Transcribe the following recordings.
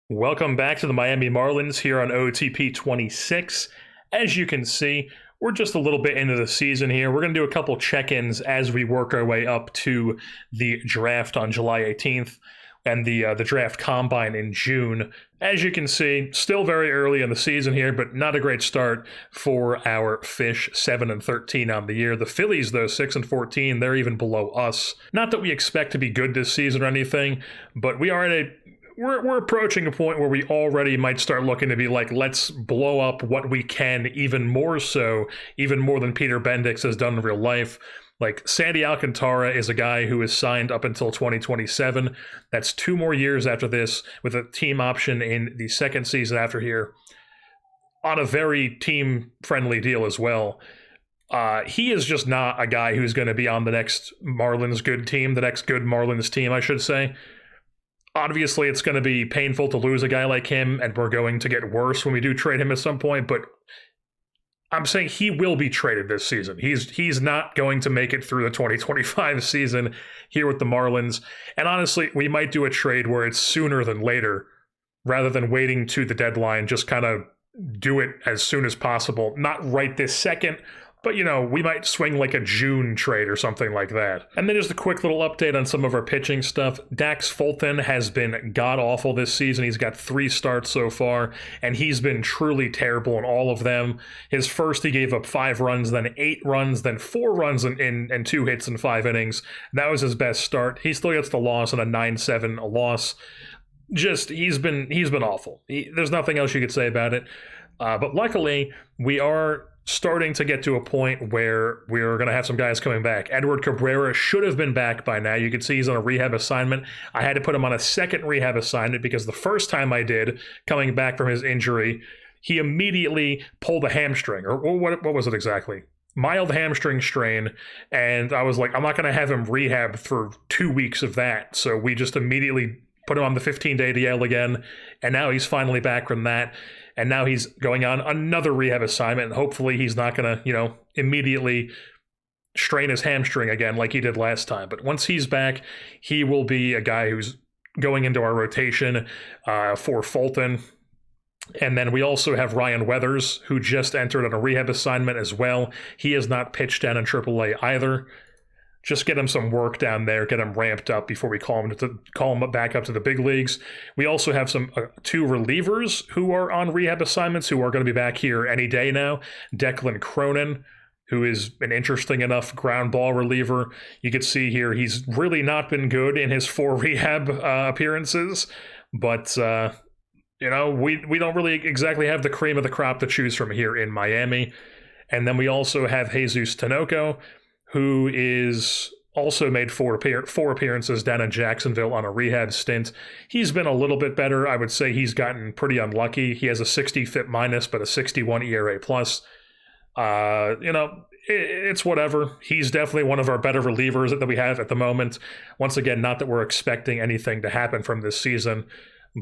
Welcome back to the Miami Marlins here on OOTP 26. As you can see, we're just a little bit into the season here. We're going to do a couple check-ins as we work our way up to the draft on July 18th and the draft combine in June. As you can see, still very early in the season here, but not a great start for our Fish, 7-13 on the year. The Phillies, though, 6-14, they're even below us. Not that we expect to be good this season or anything, but we are at a we're approaching a point where we already might start looking to be like, let's blow up what we can even more so, even more than Peter Bendix has done in real life. Like, Sandy Alcantara is a guy who is signed up until 2027. That's 2 more years after this, with a team option in the second season after here, on a very team-friendly deal as well. He is just not a guy who's going to be on the next Marlins good team, the next good Marlins team, I should say. Obviously, it's going to be painful to lose a guy like him, and we're going to get worse when we do trade him at some point, but I'm saying he will be traded this season. He's not going to make it through the 2025 season here with the Marlins, and honestly, we might do a trade where it's sooner than later, rather than waiting to the deadline, just kind of do it as soon as possible. Not right this second, but, we might swing like a June trade or something like that. And then just a quick little update on some of our pitching stuff. Dax Fulton has been god-awful this season. He's got 3 starts so far, and he's been truly terrible in all of them. His first, he gave up 5 runs, then 8 runs, then 4 runs and 2 hits in 5 innings. That was his best start. He still gets the loss and a 9-7 loss. Just, he's been awful. There's nothing else you could say about it. But luckily, we are starting to get to a point where we're going to have some guys coming back. Edward Cabrera should have been back by now. You can see he's on a rehab assignment. I had to put him on a second rehab assignment because the first time I did, coming back from his injury, he immediately pulled a hamstring. Or what was it exactly? Mild hamstring strain. And I was like, I'm not going to have him rehab for 2 weeks of that. So we just immediately put him on the 15-day DL again. And now he's finally back from that. And now he's going on another rehab assignment, and hopefully he's not going to, immediately strain his hamstring again like he did last time. But once he's back, he will be a guy who's going into our rotation for Fulton. And then we also have Ryan Weathers, who just entered on a rehab assignment as well. He has not pitched down in AAA either. Just get him some work down there, get him ramped up before we call him back up to the big leagues. We also have some 2 relievers who are on rehab assignments who are going to be back here any day now. Declan Cronin, who is an interesting enough ground ball reliever. You can see here he's really not been good in his 4 rehab appearances, but we don't really exactly have the cream of the crop to choose from here in Miami. And then we also have Jesus Tinoco, who is also made 4 appearances down in Jacksonville on a rehab stint. He's been a little bit better. I would say he's gotten pretty unlucky. He has a 60 FIP minus, but a 61 ERA plus. It's whatever. He's definitely one of our better relievers that we have at the moment. Once again, not that we're expecting anything to happen from this season,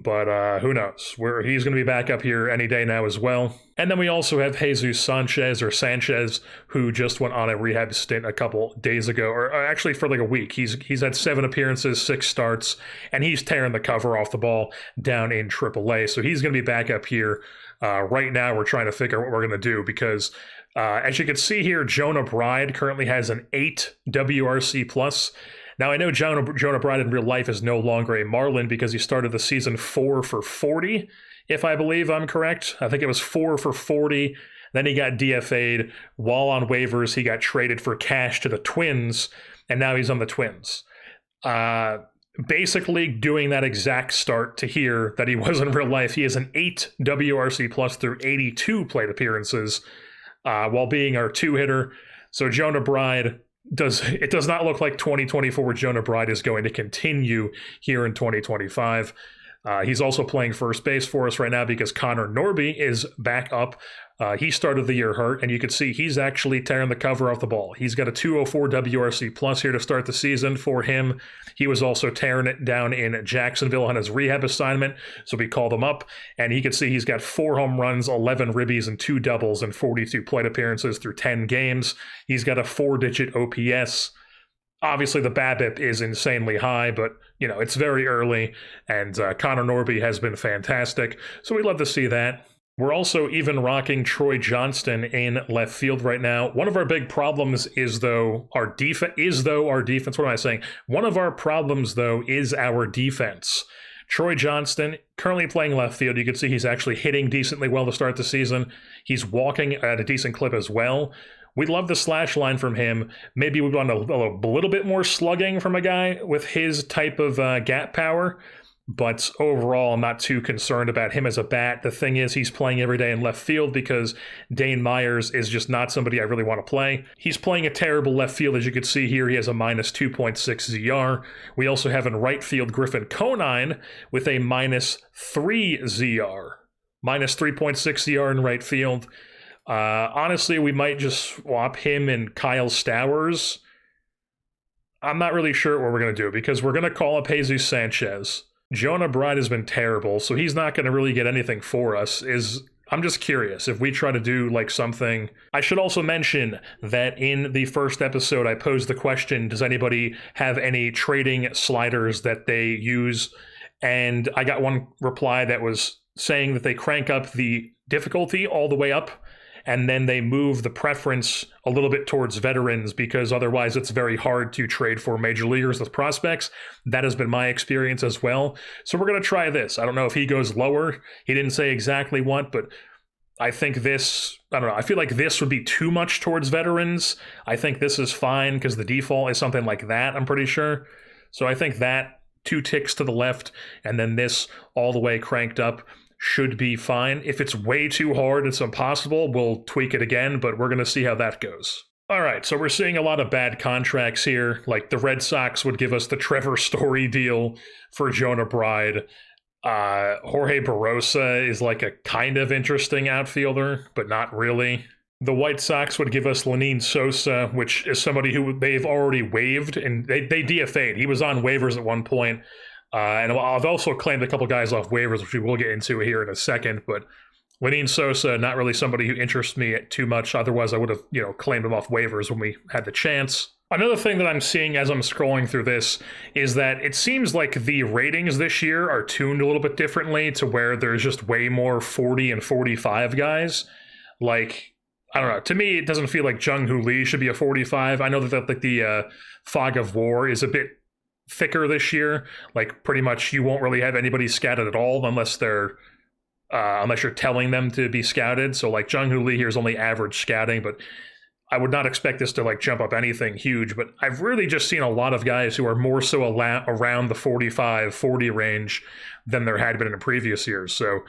but who knows? He's going to be back up here any day now as well. And then we also have Jesus Sanchez, who just went on a rehab stint a couple days ago, or actually for like a week. He's had 7 appearances, 6 starts, and he's tearing the cover off the ball down in AAA. So he's going to be back up here. Right now, we're trying to figure out what we're going to do because, as you can see here, Jonah Bride currently has an 8 WRC plus. Now, I know Jonah Bride in real life is no longer a Marlin because he started the season 4 for 40, if I believe I'm correct. I think it was 4 for 40. Then he got DFA'd. While on waivers, he got traded for cash to the Twins, and now he's on the Twins. Basically doing that exact start to here that he was in real life. He has an 8 WRC plus through 82 plate appearances while being our 2-hitter. So Jonah Bride, it does not look like 2024 Jonah Bride is going to continue here in 2025. He's also playing first base for us right now because Connor Norby is back up. He started the year hurt, and you can see he's actually tearing the cover off the ball. He's got a 204 WRC plus here to start the season for him. He was also tearing it down in Jacksonville on his rehab assignment, so we called him up, and you can see he's got 4 home runs, 11 ribbies, and 2 doubles in 42 plate appearances through 10 games. He's got a 4-digit OPS. Obviously, the BABIP is insanely high, but, you know, it's very early, and Connor Norby has been fantastic, so we'd love to see that. We're also even rocking Troy Johnston in left field right now. One of our big problems is, though, our defense. What am I saying? One of our problems, though, is our defense. Troy Johnston, currently playing left field. You can see he's actually hitting decently well to start the season. He's walking at a decent clip as well. We'd love the slash line from him. Maybe we want a little bit more slugging from a guy with his type of gap power. But overall, I'm not too concerned about him as a bat. The thing is, he's playing every day in left field because Dane Myers is just not somebody I really want to play. He's playing a terrible left field. As you can see here, he has a minus 2.6 ZR. We also have in right field Griffin Conine with a minus 3 ZR. Minus 3.6 ZR in right field. Honestly, we might just swap him and Kyle Stowers. I'm not really sure what we're going to do because we're going to call up Jesus Sanchez. Jonah Bride has been terrible, so he's not going to really get anything for us. I'm just curious if we try to do like something. I should also mention that in the first episode, I posed the question, does anybody have any trading sliders that they use? And I got one reply that was saying that they crank up the difficulty all the way up, and then they move the preference a little bit towards veterans because otherwise it's very hard to trade for major leaguers with prospects. That has been my experience as well. So we're going to try this. I don't know if he goes lower. He didn't say exactly what, but I think this, I don't know, I feel like this would be too much towards veterans. I think this is fine because the default is something like that, I'm pretty sure. So I think that 2 ticks to the left and then this all the way cranked up should be fine. If it's way too hard, it's impossible, we'll tweak it again, but we're going to see how that goes. All right, so we're seeing a lot of bad contracts here. Like the Red Sox would give us the Trevor Story deal for Jonah Bride. Jorge Barosa is like a kind of interesting outfielder, but not really. The White Sox would give us Lenine Sosa, which is somebody who they've already waived, and they DFA'd. He was on waivers at one point. And I've also claimed a couple guys off waivers, which we will get into here in a second. But Lenine Sosa, not really somebody who interests me too much. Otherwise, I would have, claimed him off waivers when we had the chance. Another thing that I'm seeing as I'm scrolling through this is that it seems like the ratings this year are tuned a little bit differently to where there's just way more 40 and 45 guys. Like, I don't know. To me, it doesn't feel like Jung-Hoo Lee should be a 45. I know that the Fog of War is a bit thicker this year. Like pretty much you won't really have anybody scouted at all unless you're telling them to be scouted. So like Jung-Hoo Lee here is only average scouting, but I would not expect this to like jump up anything huge. But I've really just seen a lot of guys who are more so around the 45-40 range than there had been in previous years. So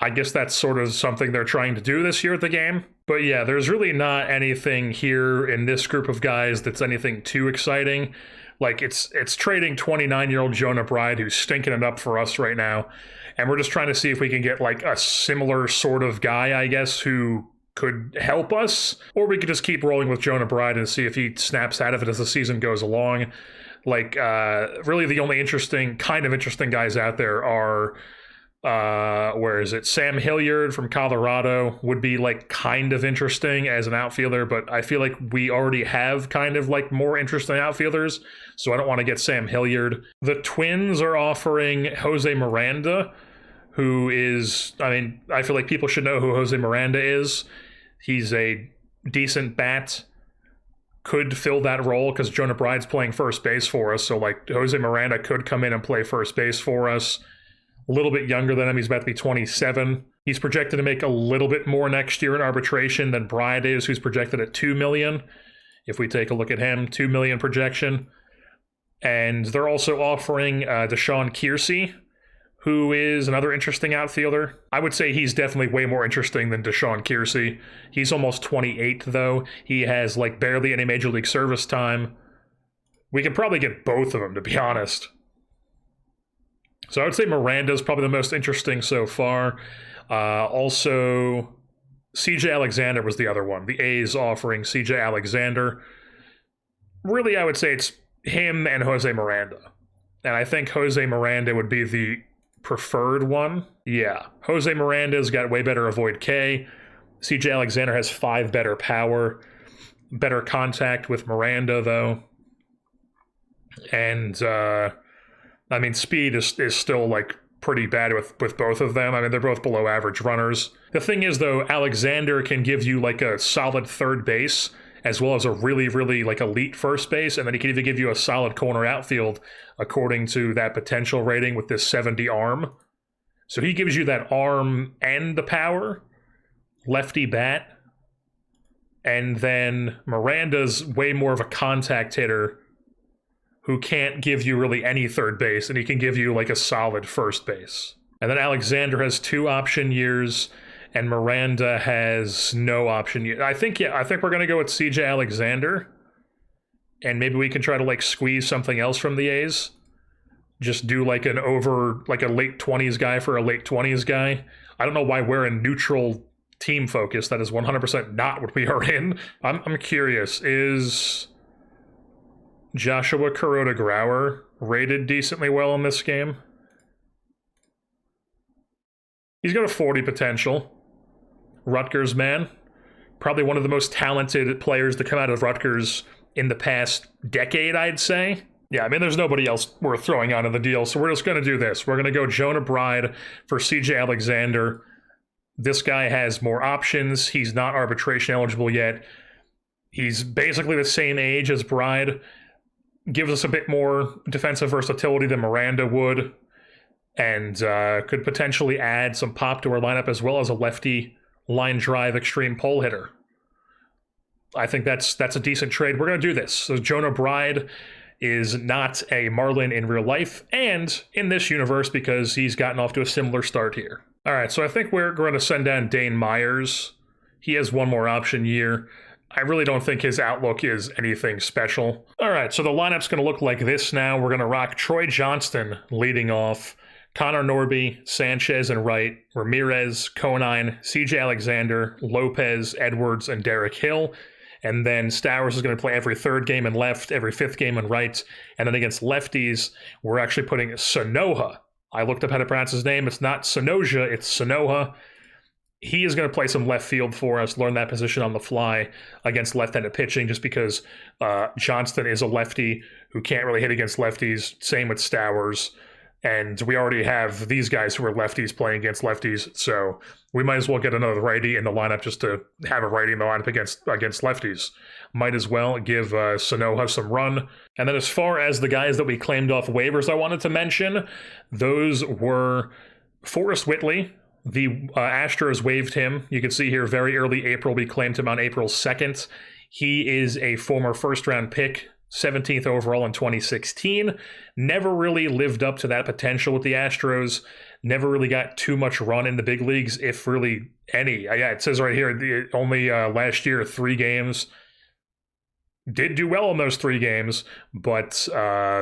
I guess that's sort of something they're trying to do this year at the game. But yeah, there's really not anything here in this group of guys that's anything too exciting. Like it's trading 29-year-old Jonah Bride, who's stinking it up for us right now. And we're just trying to see if we can get like a similar sort of guy, I guess, who could help us. Or we could just keep rolling with Jonah Bride and see if he snaps out of it as the season goes along. Like really the only interesting guys out there are where is it? Sam Hilliard from Colorado would be like kind of interesting as an outfielder, but I feel like we already have kind of like more interesting outfielders, so I don't want to get Sam Hilliard. The Twins are offering Jose Miranda, who is, I feel like people should know who Jose Miranda is. He's a decent bat, could fill that role because Jonah Bride's playing first base for us, so like Jose Miranda could come in and play first base for us. A little bit younger than him. He's about to be 27. He's projected to make a little bit more next year in arbitration than Bride is, who's projected at $2 million. If we take a look at him, $2 million projection. And they're also offering Deshaun Kiersey, who is another interesting outfielder. I would say he's definitely way more interesting than Deshaun Kiersey. He's almost 28, though. He has like barely any major league service time. We could probably get both of them, to be honest. So I would say Miranda's probably the most interesting so far. Also, CJ Alexander was the other one. The A's offering CJ Alexander. Really, I would say it's him and Jose Miranda. And I think Jose Miranda would be the preferred one. Yeah, Jose Miranda's got way better avoid K. CJ Alexander has 5 better power. Better contact with Miranda, though. And, I mean, speed is still, like, pretty bad with both of them. I mean, they're both below average runners. The thing is, though, Alexander can give you, like, a solid third base, as well as a really, really, like, elite first base, and then he can even give you a solid corner outfield, according to that potential rating with this 70 arm. So he gives you that arm and the power, lefty bat, and then Miranda's way more of a contact hitter who can't give you really any third base, and he can give you like a solid first base. And then Alexander has 2 option years, and Miranda has no option year. I think we're gonna go with CJ Alexander, and maybe we can try to like squeeze something else from the A's. Just do like a late 20s guy for a late 20s guy. I don't know why we're in neutral team focus. That is 100% not what we are in. I'm curious, is Joshua Kuroda Grauer rated decently well in this game? He's got a 40 potential. Rutgers man. Probably one of the most talented players to come out of Rutgers in the past decade, I'd say. Yeah, I mean, there's nobody else worth throwing on in the deal, so we're just going to do this. We're going to go Jonah Bride for CJ Alexander. This guy has more options. He's not arbitration eligible yet. He's basically the same age as Bride. Gives us a bit more defensive versatility than Miranda would, and could potentially add some pop to our lineup, as well as a lefty line drive extreme pole hitter. I think that's a decent trade. We're going to do this. So Jonah Bride is not a Marlin in real life, and in this universe, because he's gotten off to a similar start here. All right, so I think we're going to send down Dane Myers. He has 1 more option year. I really don't think his outlook is anything special. All right, so the lineup's going to look like this now. We're going to rock Troy Johnston leading off, Connor Norby, Sanchez and right, Ramirez, Conine, CJ Alexander, Lopez, Edwards, and Derek Hill. And then Stowers is going to play every 3rd game in left, every 5th game in right. And then against lefties, we're actually putting Sonoha. I looked up how to pronounce his name. It's not Sonoja, it's Sonoha. He is going to play some left field for us, learn that position on the fly against left-handed pitching, just because Johnston is a lefty who can't really hit against lefties. Same with Stowers. And we already have these guys who are lefties playing against lefties, so we might as well get another righty in the lineup just to have a righty in the lineup against lefties. Might as well give Sonoha some run. And then as far as the guys that we claimed off waivers I wanted to mention, those were Forrest Whitley. The Astros waived him. You can see here very early April, we claimed him on April 2nd. He is a former first-round pick, 17th overall in 2016. Never really lived up to that potential with the Astros. Never really got too much run in the big leagues, if really any. Yeah, it says right here, only last year, 3 games. Did do well in those 3 games, but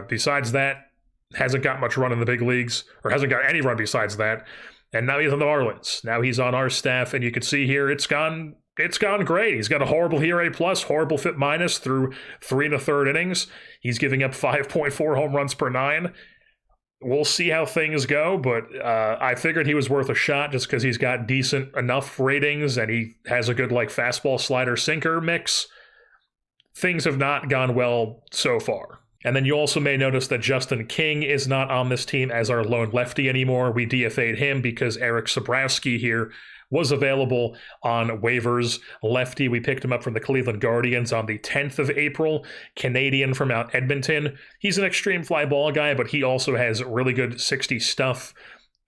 besides that, hasn't got much run in the big leagues, or hasn't got any run besides that. And now he's on the Marlins. Now he's on our staff, and you can see here it's gone great. He's got a horrible ERA plus, horrible FIP minus through 3 1/3 innings. He's giving up 5.4 home runs per 9. We'll see how things go, but I figured he was worth a shot just because he's got decent enough ratings and he has a good like fastball, slider, sinker mix. Things have not gone well so far. And then you also may notice that Justin King is not on this team as our lone lefty anymore. We DFA'd him because Eric Sabrowski here was available on waivers. Lefty, we picked him up from the Cleveland Guardians on the 10th of April. Canadian from Mount Edmonton. He's an extreme fly ball guy, but he also has really good 60 stuff.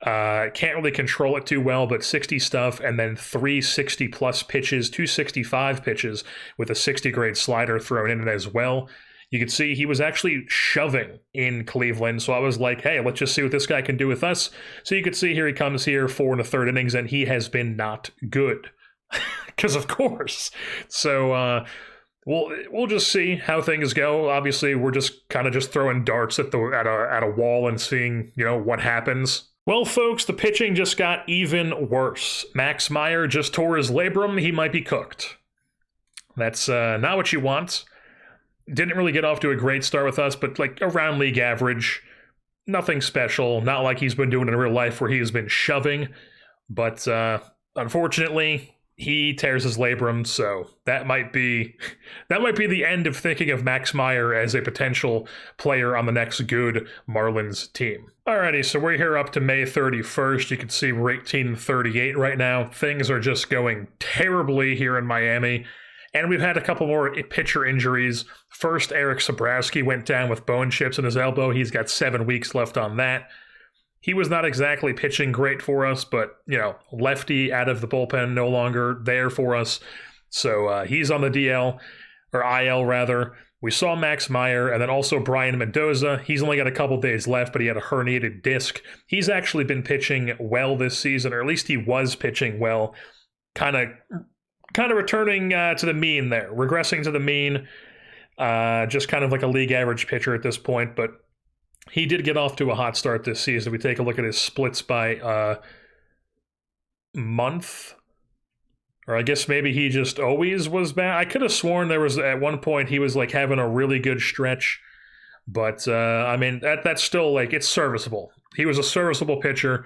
Can't really control it too well, but 60 stuff, and then 3 60-plus pitches, 2 65 pitches with a 60-grade slider thrown in as well. You can see he was actually shoving in Cleveland, so I was like, hey, let's just see what this guy can do with us. So you can see here he comes here 4 1/3 innings, and he has been not good. Because of course. So we'll just see how things go. Obviously, we're just kind of just throwing darts at a wall and seeing, what happens. Well, folks, the pitching just got even worse. Max Meyer just tore his labrum. He might be cooked. That's not what you want. Didn't really get off to a great start with us, but like around league average. Nothing special. Not like he's been doing in real life where he has been shoving. But unfortunately, he tears his labrum, so that might be the end of thinking of Max Meyer as a potential player on the next good Marlins team. Alrighty, so we're here up to May 31st. You can see we're 18-38 right now. Things are just going terribly here in Miami. And we've had a couple more pitcher injuries. First, Eric Sabrowski went down with bone chips in his elbow. He's got 7 weeks left on that. He was not exactly pitching great for us, but, lefty out of the bullpen, no longer there for us. So he's on the DL, or IL rather. We saw Max Meyer, and then also Brian Mendoza. He's only got a couple days left, but he had a herniated disc. He's actually been pitching well this season, or at least he was pitching well. Kind of returning to the mean there, regressing to the mean. Just kind of like a league average pitcher at this point, but he did get off to a hot start this season. We take a look at his splits by month, or I guess maybe he just always was bad. I could have sworn there was at one point he was like having a really good stretch, but I mean that's still like it's serviceable. He was a serviceable pitcher.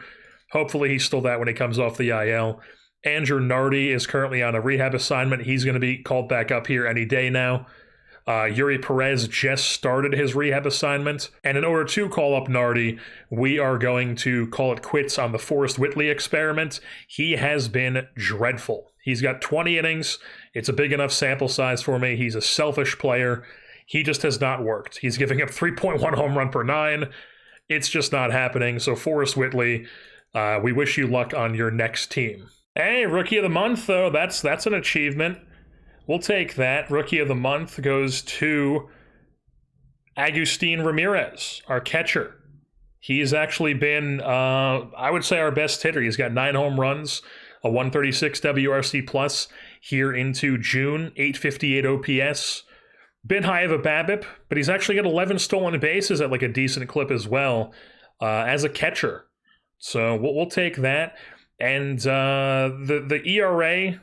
Hopefully he's still that when he comes off the IL. Andrew Nardi is currently on a rehab assignment. He's going to be called back up here any day now. Yuri Perez just started his rehab assignment. And in order to call up Nardi, we are going to call it quits on the Forrest Whitley experiment. He has been dreadful. He's got 20 innings. It's a big enough sample size for me. He's a selfish player. He just has not worked. He's giving up 3.1 home run per 9. It's just not happening. So Forrest Whitley, we wish you luck on your next team. Hey, Rookie of the Month, though. That's an achievement. We'll take that. Rookie of the Month goes to Agustin Ramirez, our catcher. He's actually been, I would say, our best hitter. He's got 9 home runs, a 136 WRC plus here into June, 858 OPS. Been high of a BABIP, but he's actually got 11 stolen bases at like a decent clip as well as a catcher. So we'll take that. And the ERA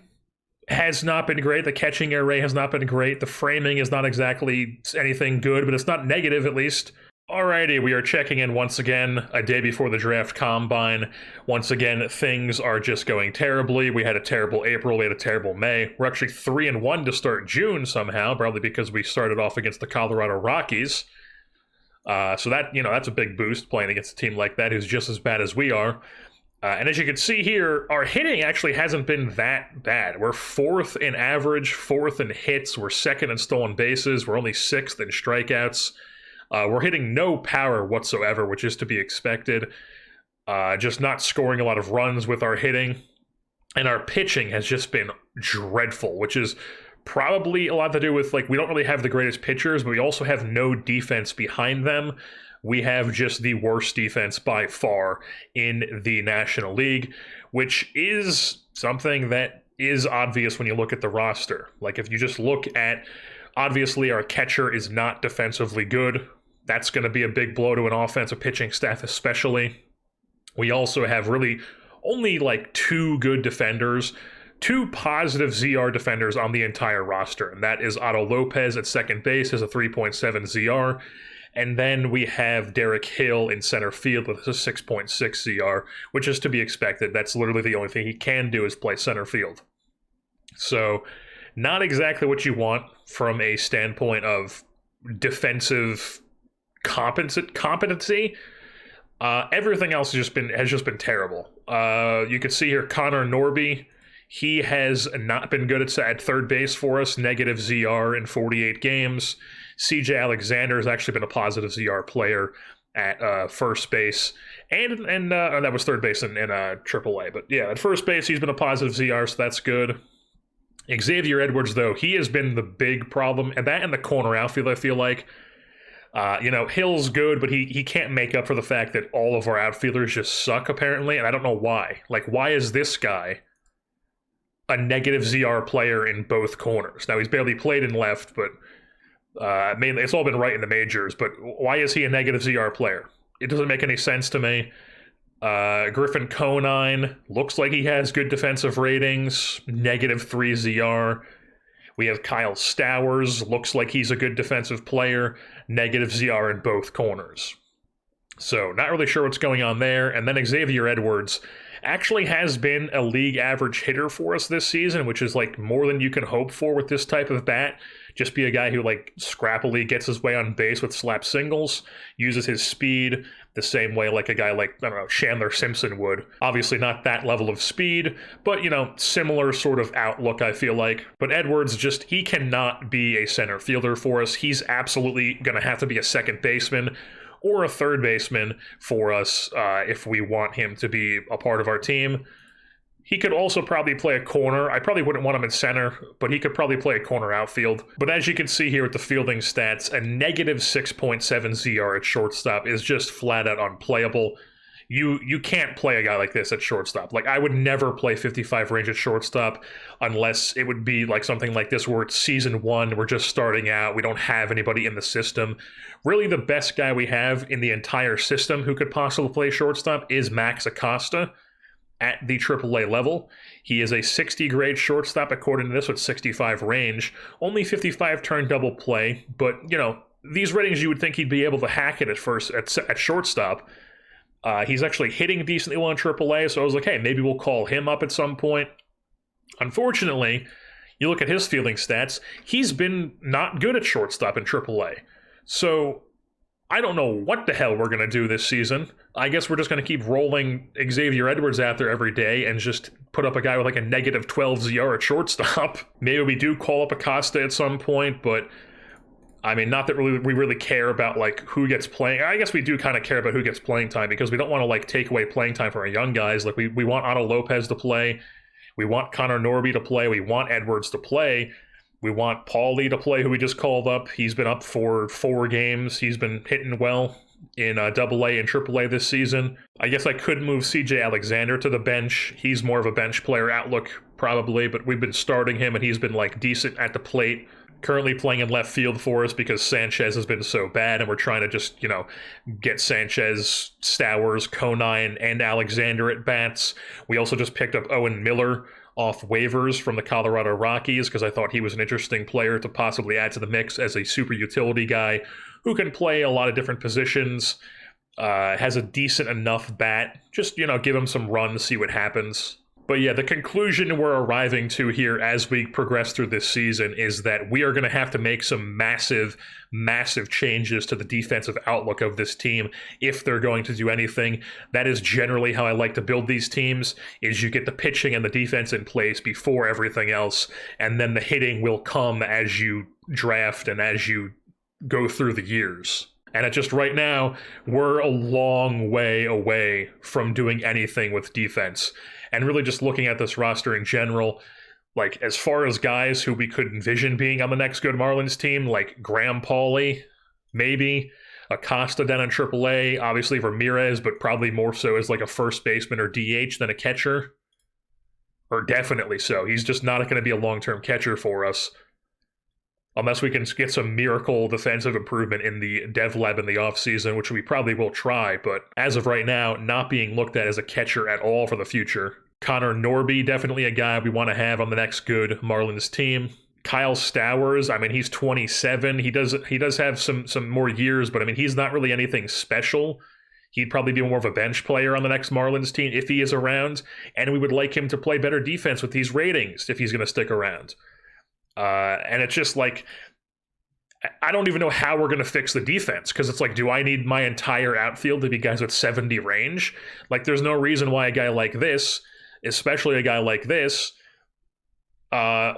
has not been great. The catching ERA has not been great. The framing is not exactly anything good, but it's not negative at least. Alrighty, we are checking in once again, a day before the draft combine. Once again, things are just going terribly. We had a terrible April, we had a terrible May. We're actually 3-1 to start June somehow, probably because we started off against the Colorado Rockies. So that, that's a big boost playing against a team like that who's just as bad as we are. And as you can see here, our hitting actually hasn't been that bad. We're 4th in average, 4th in hits, we're 2nd in stolen bases, we're only 6th in strikeouts. We're hitting no power whatsoever, which is to be expected. Just not scoring a lot of runs with our hitting. And our pitching has just been dreadful, which is probably a lot to do with, we don't really have the greatest pitchers, but we also have no defense behind them. We have just the worst defense by far in the National League, which is something that is obvious when you look at the roster. If you just look at, obviously our catcher is not defensively good. That's going to be a big blow to an offensive pitching staff especially. We also have really only 2 good defenders, 2 positive ZR defenders on the entire roster, and that is Otto Lopez at second base, has a 3.7 ZR. And then we have Derek Hill in center field with a 6.6 ZR, which is to be expected. That's literally the only thing he can do is play center field. So not exactly what you want from a standpoint of defensive competency. Everything else has just been terrible. You can see here Connor Norby. He has not been good at third base for us, negative ZR in 48 games. CJ Alexander has actually been a positive ZR player at first base, and that was third base in AAA. But yeah, at first base he's been a positive ZR, so that's good. Xavier Edwards, though, he has been the big problem, and that in the corner outfield, I feel like. Hill's good, but he can't make up for the fact that all of our outfielders just suck, apparently, and I don't know why. Why is this guy a negative ZR player in both corners? Now, he's barely played in left, but mainly it's all been right in the majors, but why is he a negative ZR player? It doesn't make any sense to me. Griffin Conine looks like he has good defensive ratings, negative 3 ZR. We have Kyle Stowers, looks like he's a good defensive player, negative ZR in both corners. So not really sure what's going on there. And then Xavier Edwards actually has been a league average hitter for us this season, which is like more than you can hope for with this type of bat. Just be a guy who like scrappily gets his way on base with slap singles, uses his speed the same way like a guy like, I don't know, Chandler Simpson would. Obviously not that level of speed, but, you know, similar sort of outlook, I feel like. But Edwards just, he cannot be a center fielder for us. He's absolutely going to have to be a second baseman or a third baseman for us if we want him to be a part of our team. He could also probably play a corner. I probably wouldn't want him in center, but he could probably play a corner outfield. But as you can see here with the fielding stats, a negative 6.7 ZR at shortstop is just flat out unplayable. You can't play a guy like this at shortstop. Like, I would never play 55 range at shortstop unless it would be like something like this where it's season 1, we're just starting out, we don't have anybody in the system. Really, the best guy we have in the entire system who could possibly play shortstop is Max Acosta at the AAA level. He is a 60 grade shortstop according to this with 65 range, only 55 turn double play, but, you know, these ratings you would think he'd be able to hack it at first at shortstop. He's actually hitting decently well in AAA, so I was like, hey, maybe we'll call him up at some point. Unfortunately, you look at his fielding stats, he's been not good at shortstop in AAA. So I don't know what the hell we're going to do this season. I guess we're just going to keep rolling Xavier Edwards out there every day and just put up a guy with like a negative 12 ZR at shortstop. Maybe we do call up Acosta at some point, but I mean, not that we really care about like who gets playing. I guess we do kind of care about who gets playing time because we don't want to like take away playing time from our young guys. Like we want Otto Lopez to play. We want Connor Norby to play. We want Edwards to play. We want Paulie to play, who we just called up. He's been up for 4 games. He's been hitting well in AA and AAA this season. I guess I could move CJ Alexander to the bench. He's more of a bench player outlook probably, but we've been starting him and he's been like decent at the plate. Currently playing in left field for us because Sanchez has been so bad, and we're trying to just, you know, get Sanchez, Stowers, Conine, and Alexander at bats. We also just picked up Owen Miller off waivers from the Colorado Rockies because I thought he was an interesting player to possibly add to the mix as a super utility guy who can play a lot of different positions, has a decent enough bat. Just, you know, give him some runs, see what happens. But yeah, the conclusion we're arriving to here as we progress through this season is that we are going to have to make some massive, massive changes to the defensive outlook of this team if they're going to do anything. That is generally how I like to build these teams, is you get the pitching and the defense in place before everything else, and then the hitting will come as you draft and as you go through the years. And it just right now, we're a long way away from doing anything with defense. And really just looking at this roster in general, like as far as guys who we could envision being on the next good Marlins team, like Graham Pauley, maybe, Acosta down in AAA, obviously Ramirez, but probably more so as like a first baseman or DH than a catcher. Or definitely so. He's just not going to be a long-term catcher for us. Unless we can get some miracle defensive improvement in the dev lab in the offseason, which we probably will try, but as of right now, not being looked at as a catcher at all for the future. Connor Norby, definitely a guy we want to have on the next good Marlins team. Kyle Stowers, I mean, he's 27. He does have some more years, but I mean, he's not really anything special. He'd probably be more of a bench player on the next Marlins team if he is around, and we would like him to play better defense with these ratings if he's going to stick around. And it's just like, I don't even know how we're going to fix the defense, because it's like, do I need my entire outfield to be guys with 70 range? Like, there's no reason why a guy like this, especially a guy like this, a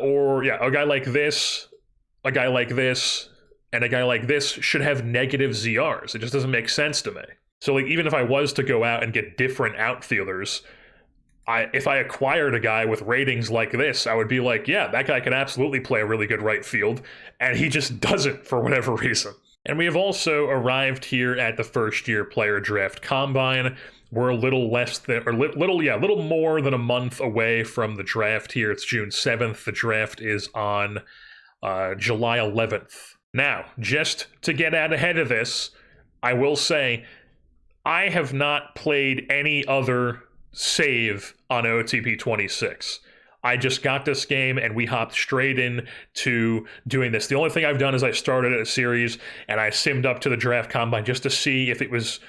guy like this, a guy like this, and a guy like this should have negative ZRs. It just doesn't make sense to me. So, like, even if I was to go out and get different outfielders, if I acquired a guy with ratings like this, I would be like, yeah, that guy can absolutely play a really good right field, and he just doesn't for whatever reason. And we have also arrived here at the first year player draft combine. We're a little little more than a month away from the draft here. It's June 7th. The draft is on July 11th. Now, just to get out ahead of this, I will say I have not played any other save on OOTP 26. I just got this game and we hopped straight in to doing this. The only thing I've done is I started a series and I simmed up to the draft combine just to see if it was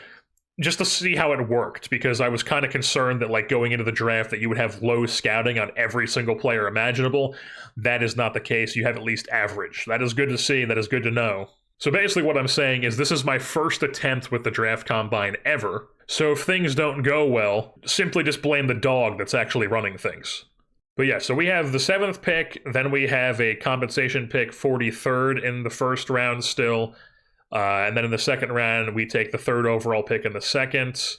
just to see how it worked, because I was kind of concerned that, like, going into the draft that you would have low scouting on every single player imaginable. That is not the case. You have at least average. That is good to see. That is good to know. So basically what I'm saying is this is my first attempt with the draft combine ever. So if things don't go well, simply just blame the dog that's actually running things. But yeah, so we have the 7th pick, then we have a compensation pick 43rd in the first round still. And then in the second round, we take the 3rd overall pick in the 2nd,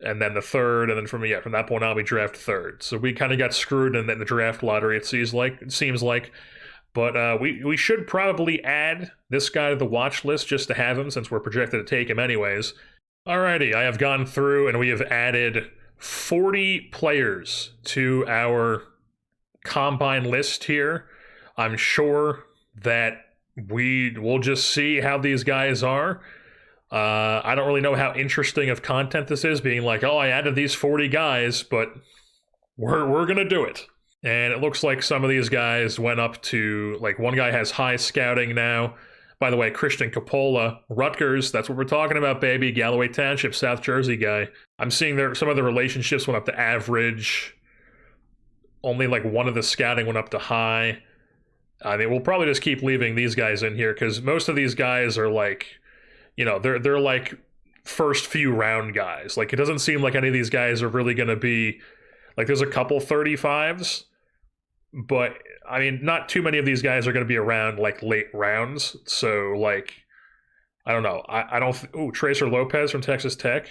and then the 3rd, and then from that point on, we draft 3rd. So we kind of got screwed in the draft lottery, it seems like. But we should probably add this guy to the watch list just to have him, since we're projected to take him anyways. Alrighty, I have gone through, and we have added 40 players to our combine list here. I'm sure that we will just see how these guys are. I don't really know how interesting of content this is, being like, oh, I added these 40 guys, but we're gonna do it. And it looks like some of these guys went up to, like, one guy has high scouting now. By the way, Christian Coppola, Rutgers, that's what we're talking about, baby. Galloway Township, South Jersey guy. I'm seeing some of the relationships went up to average. Only like one of the scouting went up to high. I mean, we'll probably just keep leaving these guys in here, because most of these guys are like, they're like first few round guys. Like, it doesn't seem like any of these guys are really going to be, like, there's a couple 35s, but I mean, not too many of these guys are going to be around like late rounds. So, like, I don't know. I don't. Tracer Lopez from Texas Tech.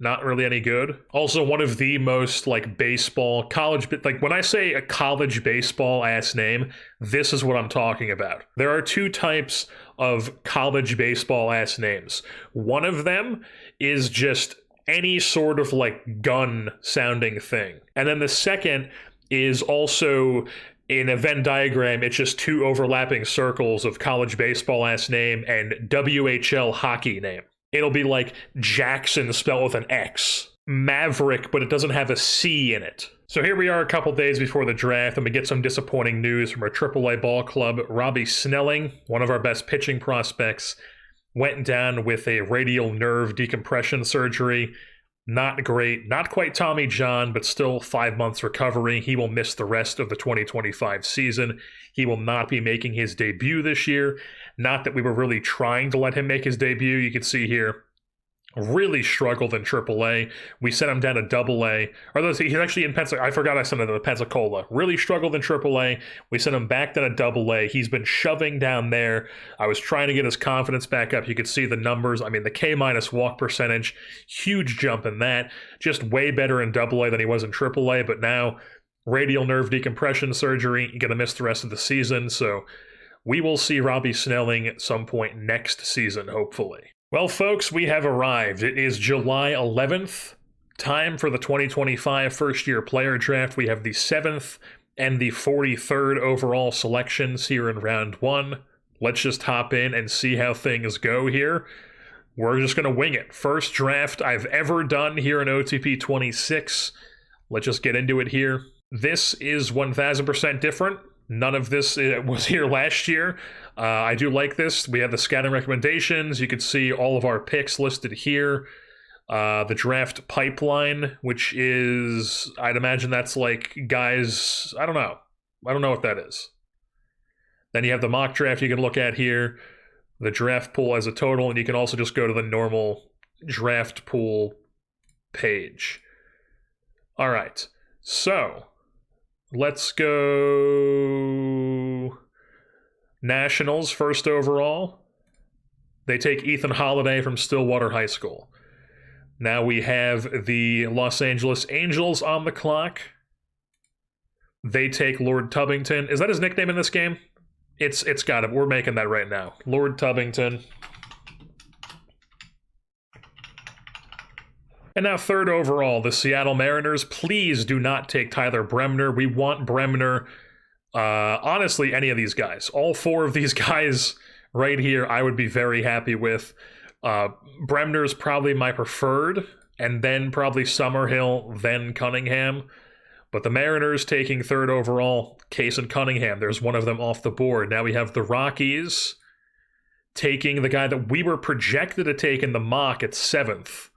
Not really any good. Also, one of the most, like, baseball college, like, when I say a college baseball ass name, this is what I'm talking about. There are 2 types of college baseball ass names. One of them is just any sort of, like, gun sounding thing. And then the second is also in a Venn diagram, it's just 2 overlapping circles of college baseball ass name and WHL hockey name. It'll be like Jackson spelled with an X. Maverick, but it doesn't have a C in it. So here we are a couple days before the draft, and we get some disappointing news from our AAA ball club. Robbie Snelling, one of our best pitching prospects, went down with a radial nerve decompression surgery. Not great. Not quite Tommy John, but still 5 months recovery. He will miss the rest of the 2025 season. He will not be making his debut this year. Not that we were really trying to let him make his debut. You can see here, really struggled in AAA. We sent him down to AA. Or he's actually in Pensacola. I forgot I sent him to Pensacola. Really struggled in AAA. We sent him back down to AA. He's been shoving down there. I was trying to get his confidence back up. You could see the numbers. I mean, the K- walk percentage, huge jump in that. Just way better in AA than he was in AAA. But now, radial nerve decompression surgery. You're going to miss the rest of the season. So we will see Robbie Snelling at some point next season, hopefully. Well, folks, we have arrived. It is July 11th. Time for the 2025 first-year player draft. We have the 7th and the 43rd overall selections here in round 1. Let's just hop in and see how things go here. We're just going to wing it. First draft I've ever done here in OTP 26. Let's just get into it here. This is 1,000% different. None of this was here last year. I do like this. We have the scouting recommendations. You can see all of our picks listed here. The draft pipeline, which is, I'd imagine that's like guys, I don't know. I don't know what that is. Then you have the mock draft you can look at here. The draft pool as a total, and you can also just go to the normal draft pool page. All right. So let's go Nationals first overall. They take Ethan Holiday from Stillwater High School. Now we have the Los Angeles Angels on the clock. They take Lord Tubbington. Is that his nickname in this game? It's got it. We're making that right now. Lord Tubbington. And now third overall, the Seattle Mariners. Please do not take Tyler Bremner. We want Bremner. Honestly, any of these guys. All 4 of these guys right here, I would be very happy with. Bremner's probably my preferred, and then probably Summerhill, then Cunningham. But the Mariners taking third overall, Case and Cunningham. There's one of them off the board. Now we have the Rockies taking the guy that we were projected to take in the mock at 7th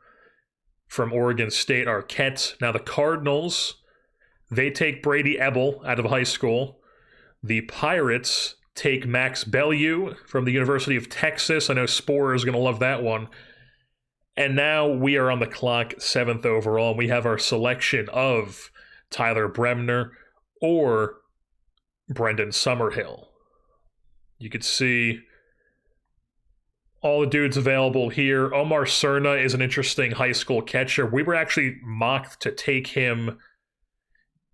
from Oregon State, Arquette. Now the Cardinals, they take Brady Ebel out of high school. The Pirates take Max Bellew from the University of Texas. I know Spore is going to love that one. And now we are on the clock, 7th overall. We have our selection of Tyler Bremner or Brendan Summerhill. You could see all the dudes available here. Omar Cerna is an interesting high school catcher. We were actually mocked to take him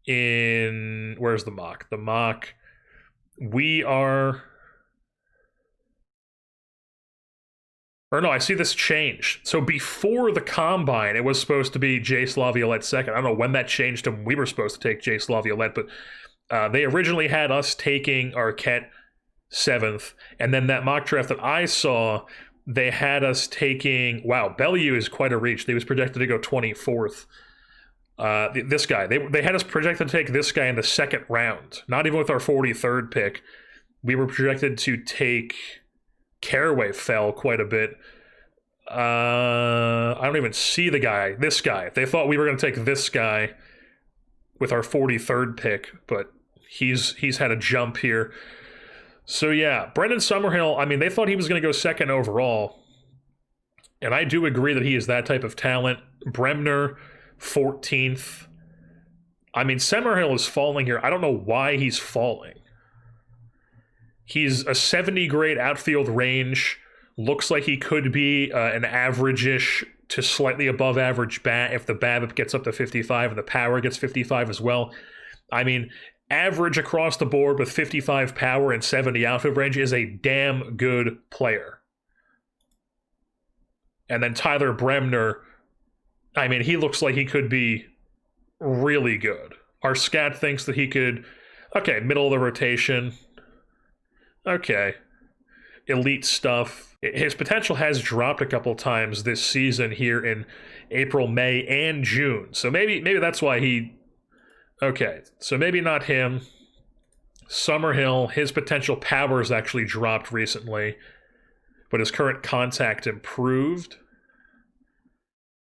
in... Where's the mock? The mock... We are... Or no, I see this changed. So before the Combine, it was supposed to be Jace Laviolette second. I don't know when that changed to when we were supposed to take Jace Laviolette, but they originally had us taking Arquette 7th, and then that mock draft that I saw, they had us taking... Wow, Bellew is quite a reach. They was projected to go 24th. This guy. They had us projected to take this guy in the 2nd round. Not even with our 43rd pick. We were projected to take... Caraway fell quite a bit. I don't even see the guy. This guy. They thought we were going to take this guy with our 43rd pick, but he's had a jump here. So yeah, Brendan Summerhill, I mean, they thought he was going to go 2nd overall, and I do agree that he is that type of talent. Bremner, 14th. I mean, Summerhill is falling here. I don't know why he's falling. He's a 70 grade outfield range. Looks like he could be an average-ish to slightly above average bat if the BABIP gets up to 55 and the power gets 55 as well. I mean, average across the board with 55 power and 70 outfield range is a damn good player. And then Tyler Bremner, I mean, he looks like he could be really good. Our scout thinks that he could, okay, middle of the rotation. Okay. Elite stuff. His potential has dropped a couple times this season here in April, May, and June. So maybe that's why he... Okay, so maybe not him. Summerhill, his potential powers actually dropped recently, but his current contact improved.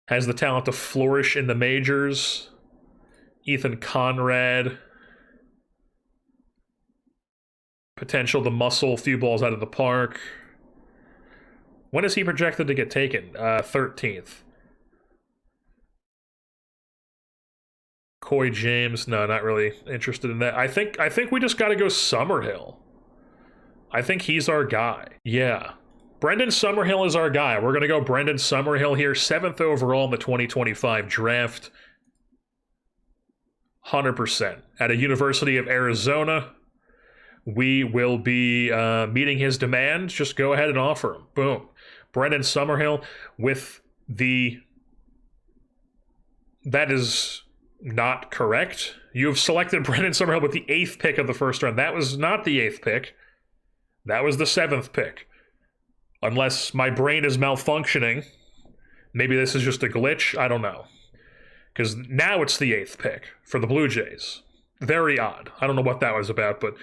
Has the talent to flourish in the majors. Ethan Conrad... Potential to muscle a few balls out of the park. When is he projected to get taken? 13th. Coy James, no, not really interested in that. I think we just got to go Summerhill. I think he's our guy. Yeah. Brendan Summerhill is our guy. We're going to go Brendan Summerhill here, 7th overall in the 2025 draft. 100%. At a University of Arizona. We will be meeting his demands. Just go ahead and offer him. Boom. Brendan Summerhill with the... That is not correct. You have selected Brendan Summerhill with the 8th pick of the first round. That was not the 8th pick. That was the 7th pick. Unless my brain is malfunctioning. Maybe this is just a glitch. I don't know. Because now it's the 8th pick for the Blue Jays. Very odd. I don't know what that was about, but...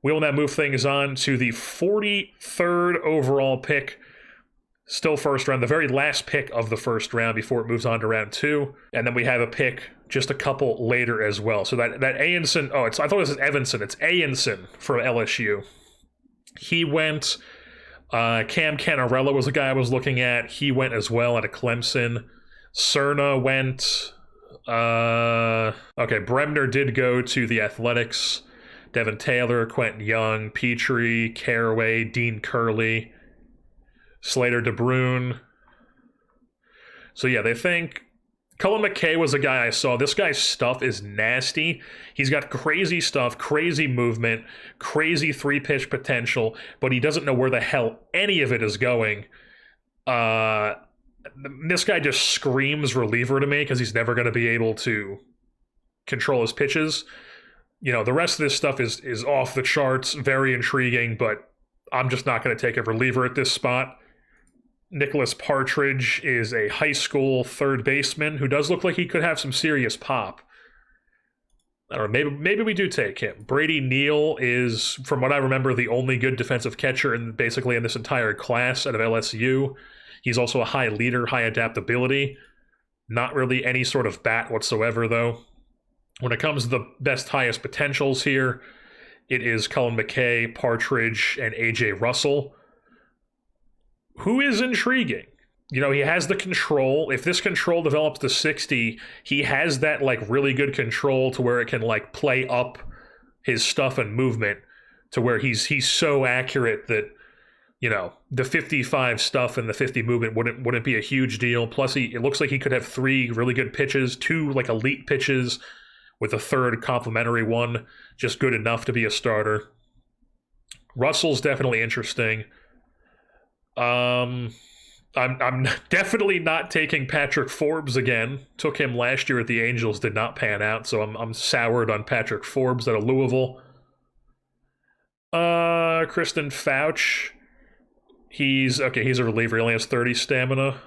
We will now move things on to the 43rd overall pick. Still first round, the very last pick of the first round before it moves on to round 2. And then we have a pick just a couple later as well. So that Ayenson, I thought this was Evanson. It's Ayenson from LSU. He went, Cam Canarella was the guy I was looking at. He went as well at a Clemson. Cerna went, Bremner did go to the Athletics. Devin Taylor, Quentin Young, Petrie, Caraway, Dean Curley, Slater DeBrune. So yeah, they think... Cullen McKay was a guy I saw. This guy's stuff is nasty. He's got crazy stuff, crazy movement, crazy 3-pitch potential, but he doesn't know where the hell any of it is going. This guy just screams reliever to me because he's never going to be able to control his pitches. You know, the rest of this stuff is off the charts, very intriguing, but I'm just not going to take a reliever at this spot. Nicholas Partridge is a high school third baseman who does look like he could have some serious pop. I don't know, maybe we do take him. Brady Neal is, from what I remember, the only good defensive catcher basically in this entire class out of LSU. He's also a high leader, high adaptability. Not really any sort of bat whatsoever, though. When it comes to the best, highest potentials here, it is Cullen McKay, Partridge, and A.J. Russell, who is intriguing. You know, he has the control. If this control develops to 60, he has that, like, really good control to where it can, like, play up his stuff and movement to where he's so accurate that, you know, the 55 stuff and the 50 movement wouldn't be a huge deal. Plus, it looks like he could have 3 really good pitches, 2, like, elite pitches, with a 3rd complimentary one, just good enough to be a starter. Russell's definitely interesting. I'm definitely not taking Patrick Forbes again. Took him last year at the Angels, did not pan out, so I'm soured on Patrick Forbes out of Louisville. Kristen Fouch. He's a reliever. He only has 30 stamina.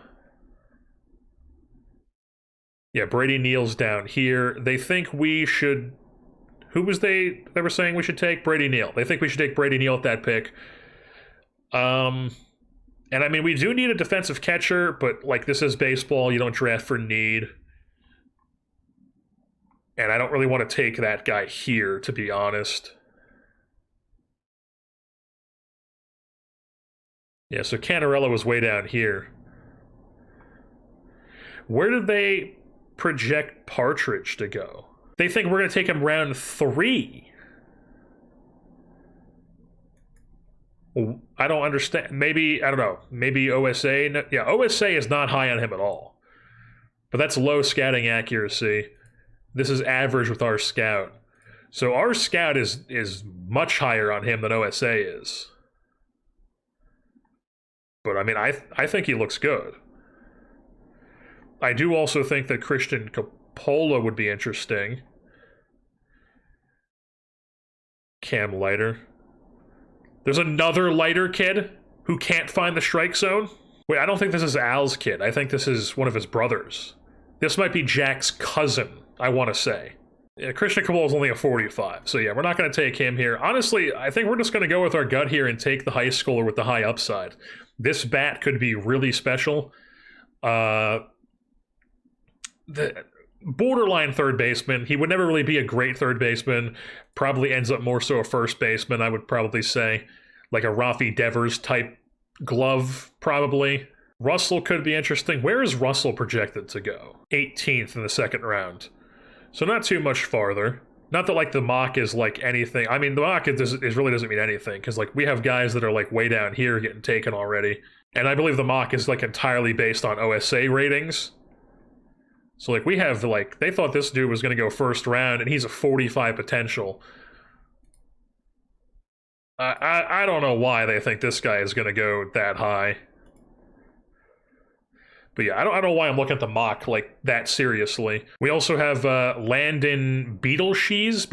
Yeah, Brady Neal's down here. They think we should... Who was they were saying we should take? Brady Neal. They think we should take Brady Neal at that pick. And I mean, we do need a defensive catcher, but like, this is baseball. You don't draft for need. And I don't really want to take that guy here, to be honest. Yeah, so Canarella was way down here. Where did they project Partridge to go? They think we're going to take him round 3. I don't understand. Maybe, I don't know. Maybe OSA. No, yeah, OSA is not high on him at all. But that's low scouting accuracy. This is average with our scout. So our scout is much higher on him than OSA is. But I mean, I think he looks good. I do also think that Christian Coppola would be interesting. Cam Leiter. There's another Leiter kid who can't find the strike zone. Wait, I don't think this is Al's kid. I think this is one of his brothers. This might be Jack's cousin, I want to say. Yeah, Christian Coppola is only a 45. So yeah, we're not going to take him here. Honestly, I think we're just going to go with our gut here and take the high schooler with the high upside. This bat could be really special. The borderline third baseman. He would never really be a great third baseman. Probably ends up more so a first baseman, I would probably say. Like a Rafi Devers type glove, probably. Russell could be interesting. Where is Russell projected to go? 18th in the second round. So not too much farther. Not that like the mock is like anything. I mean, the mock is really doesn't mean anything, because like we have guys that are like way down here getting taken already. And I believe the mock is like entirely based on OSA ratings. So, like, we have, like, they thought this dude was going to go first round, and he's a 45 potential. I don't know why they think this guy is going to go that high. But yeah, I don't know why I'm looking at the mock, like, that seriously. We also have Landon Beetleshees,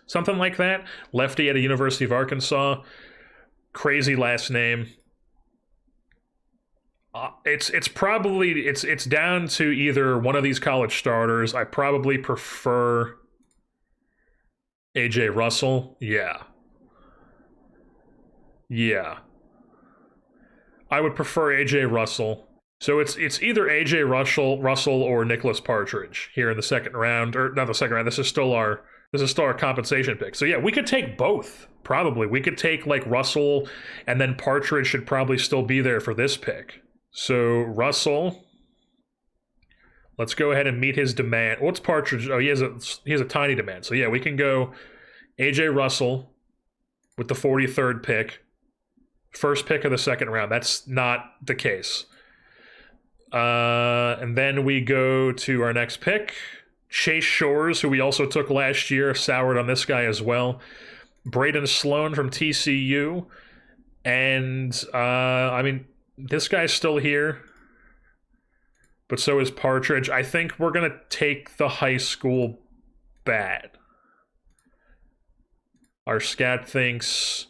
something like that. Lefty at the University of Arkansas. Crazy last name. It's probably down to either one of these college starters. I probably prefer A.J. Russell. Yeah. I would prefer A.J. Russell. So it's either A.J. Russell or Nicholas Partridge here in the second round, or not the second round. This is still our compensation pick. So yeah, we could take both. Probably we could take like Russell, and then Partridge should probably still be there for this pick. So Russell, let's go ahead and meet his demand. What's Partridge? Oh, he has a tiny demand. So yeah, we can go A.J. Russell with the 43rd pick, first pick of the second round. That's not the case. And then we go to our next pick, Chase Shores, who we also took last year. Soured on this guy as well. Braden Sloan from TCU, and I mean, this guy's still here, but so is Partridge. I think we're going to take the high school bat. Our scout thinks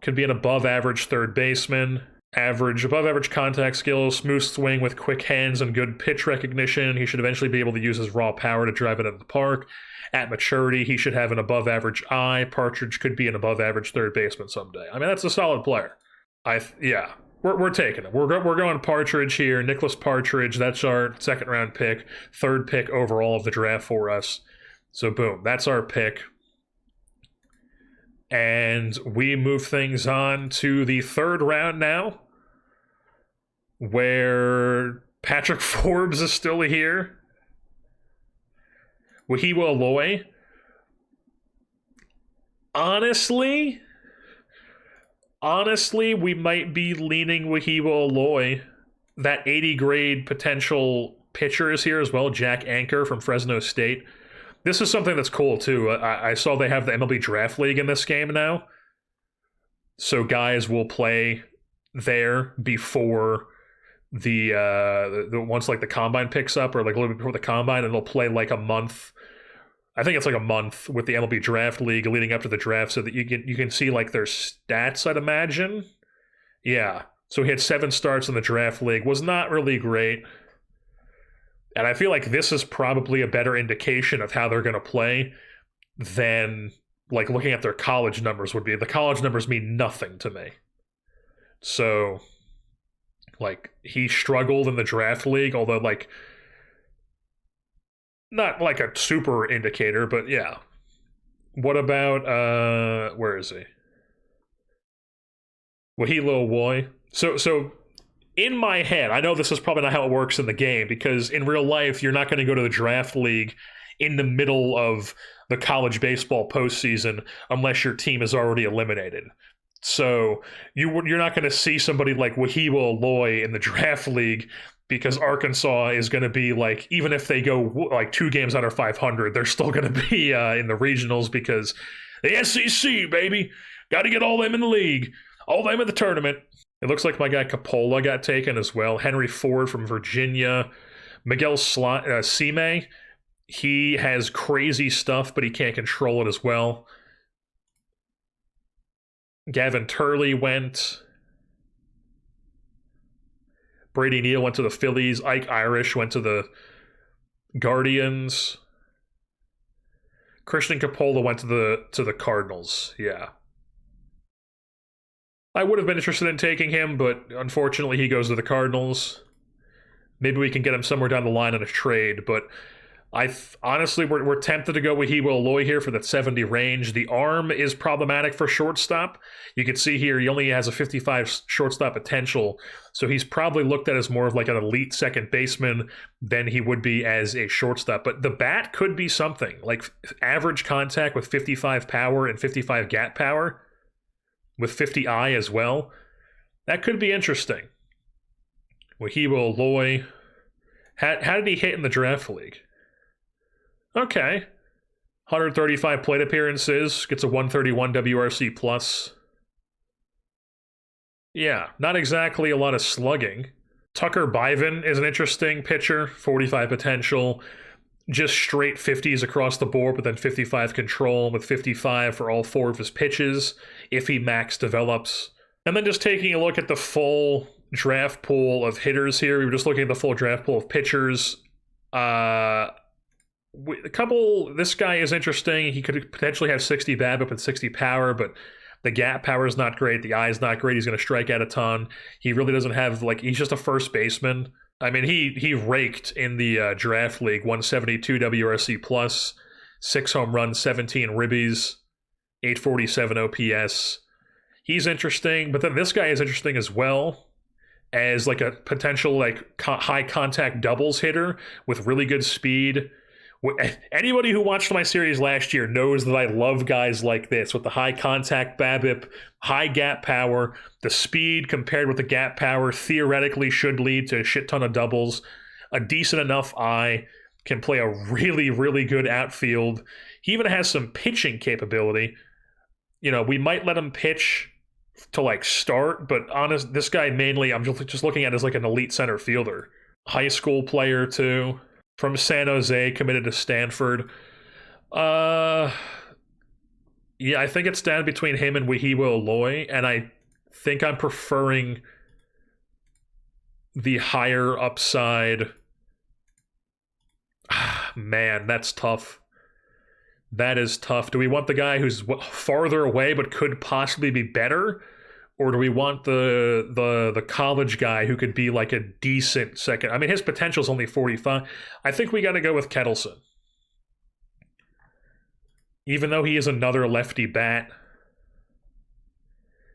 could be an above-average third baseman. Average, above average contact skills, smooth swing with quick hands and good pitch recognition. He should eventually be able to use his raw power to drive it into the park. At maturity, he should have an above average eye. Partridge could be an above average third baseman someday. I mean, that's a solid player. Yeah, we're taking it. We're going Partridge here. Nicholas Partridge, that's our second round pick, third pick overall of the draft for us. So boom, that's our pick. And we move things on to the third round now, where Patrick Forbes is still here. Wahiwa Aloy. Honestly, we might be leaning Wahiwa Aloy. That 80 grade potential pitcher is here as well, Jack Anchor from Fresno State. This is something that's cool, too. I saw they have the MLB Draft League in this game now. So guys will play there before the once like the combine picks up, or like a little bit before the combine, and they'll play like a month. I think it's like a month with the MLB Draft League leading up to the draft, so that you can see like their stats, I'd imagine. Yeah. So he had 7 starts in the Draft League. Was not really great. And I feel like this is probably a better indication of how they're going to play than like looking at their college numbers would be. The college numbers mean nothing to me. So, like, he struggled in the Draft League, although, like, not like a super indicator, but yeah. What about, where is he? Wahilo Woy. So in my head, I know this is probably not how it works in the game, because in real life, you're not going to go to the Draft League in the middle of the college baseball postseason unless your team is already eliminated. So you're not going to see somebody like Wahiwa Aloy in the Draft League, because Arkansas is going to be like, even if they go like 2 games out of 500, they're still going to be in the regionals, because the SEC, baby, got to get all them in the league, all them in the tournament. It looks like my guy Capola got taken as well. Henry Ford from Virginia. Miguel Sime, he has crazy stuff, but he can't control it as well. Gavin Turley went. Brady Neal went to the Phillies. Ike Irish went to the Guardians. Christian Capola went to the Cardinals. Yeah. I would have been interested in taking him, but unfortunately he goes to the Cardinals. Maybe we can get him somewhere down the line on a trade, but honestly, we're tempted to go with Wahiwa Aloy here for that 70 range. The arm is problematic for shortstop. You can see here he only has a 55 shortstop potential, so he's probably looked at as more of like an elite second baseman than he would be as a shortstop. But the bat could be something, like average contact with 55 power and 55 gap power, with 50 eye as well. That could be interesting. Wahiwa Aloy. How did he hit in the Draft League? Okay. 135 plate appearances, gets a 131 WRC plus. Yeah, not exactly a lot of slugging. Tucker Biven is an interesting pitcher, 45 potential, just straight 50s across the board, but then 55 control with 55 for all 4 of his pitches if he max develops. And then just taking a look at the full draft pool of hitters here, we were just looking at the full draft pool of pitchers. This guy is interesting. He could potentially have 60 BABIP and 60 power, but the gap power is not great. The eye is not great. He's going to strike out a ton. He really doesn't have, like, he's just a first baseman. I mean, he raked in the Draft League, 172 WRC plus, 6 home runs, 17 ribbies, 847 OPS. He's interesting, but then this guy is interesting as well as like a potential like high contact doubles hitter with really good speed. Anybody who watched my series last year knows that I love guys like this with the high contact BABIP, high gap power. The speed compared with the gap power theoretically should lead to a shit ton of doubles. A decent enough eye, can play a really, really good outfield. He even has some pitching capability. You know, we might let him pitch to like start, but honest, this guy mainly I'm just looking at as like an elite center fielder. High school player too. From San Jose, committed to Stanford. Yeah, I think it's down between him and Wahiwa Aloy, and I think I'm preferring the higher upside. Man, that's tough. That is tough. Do we want the guy who's farther away but could possibly be better? Or do we want the college guy who could be like a decent second? I mean, his potential's only 45. I think we got to go with Kettleson. Even though he is another lefty bat.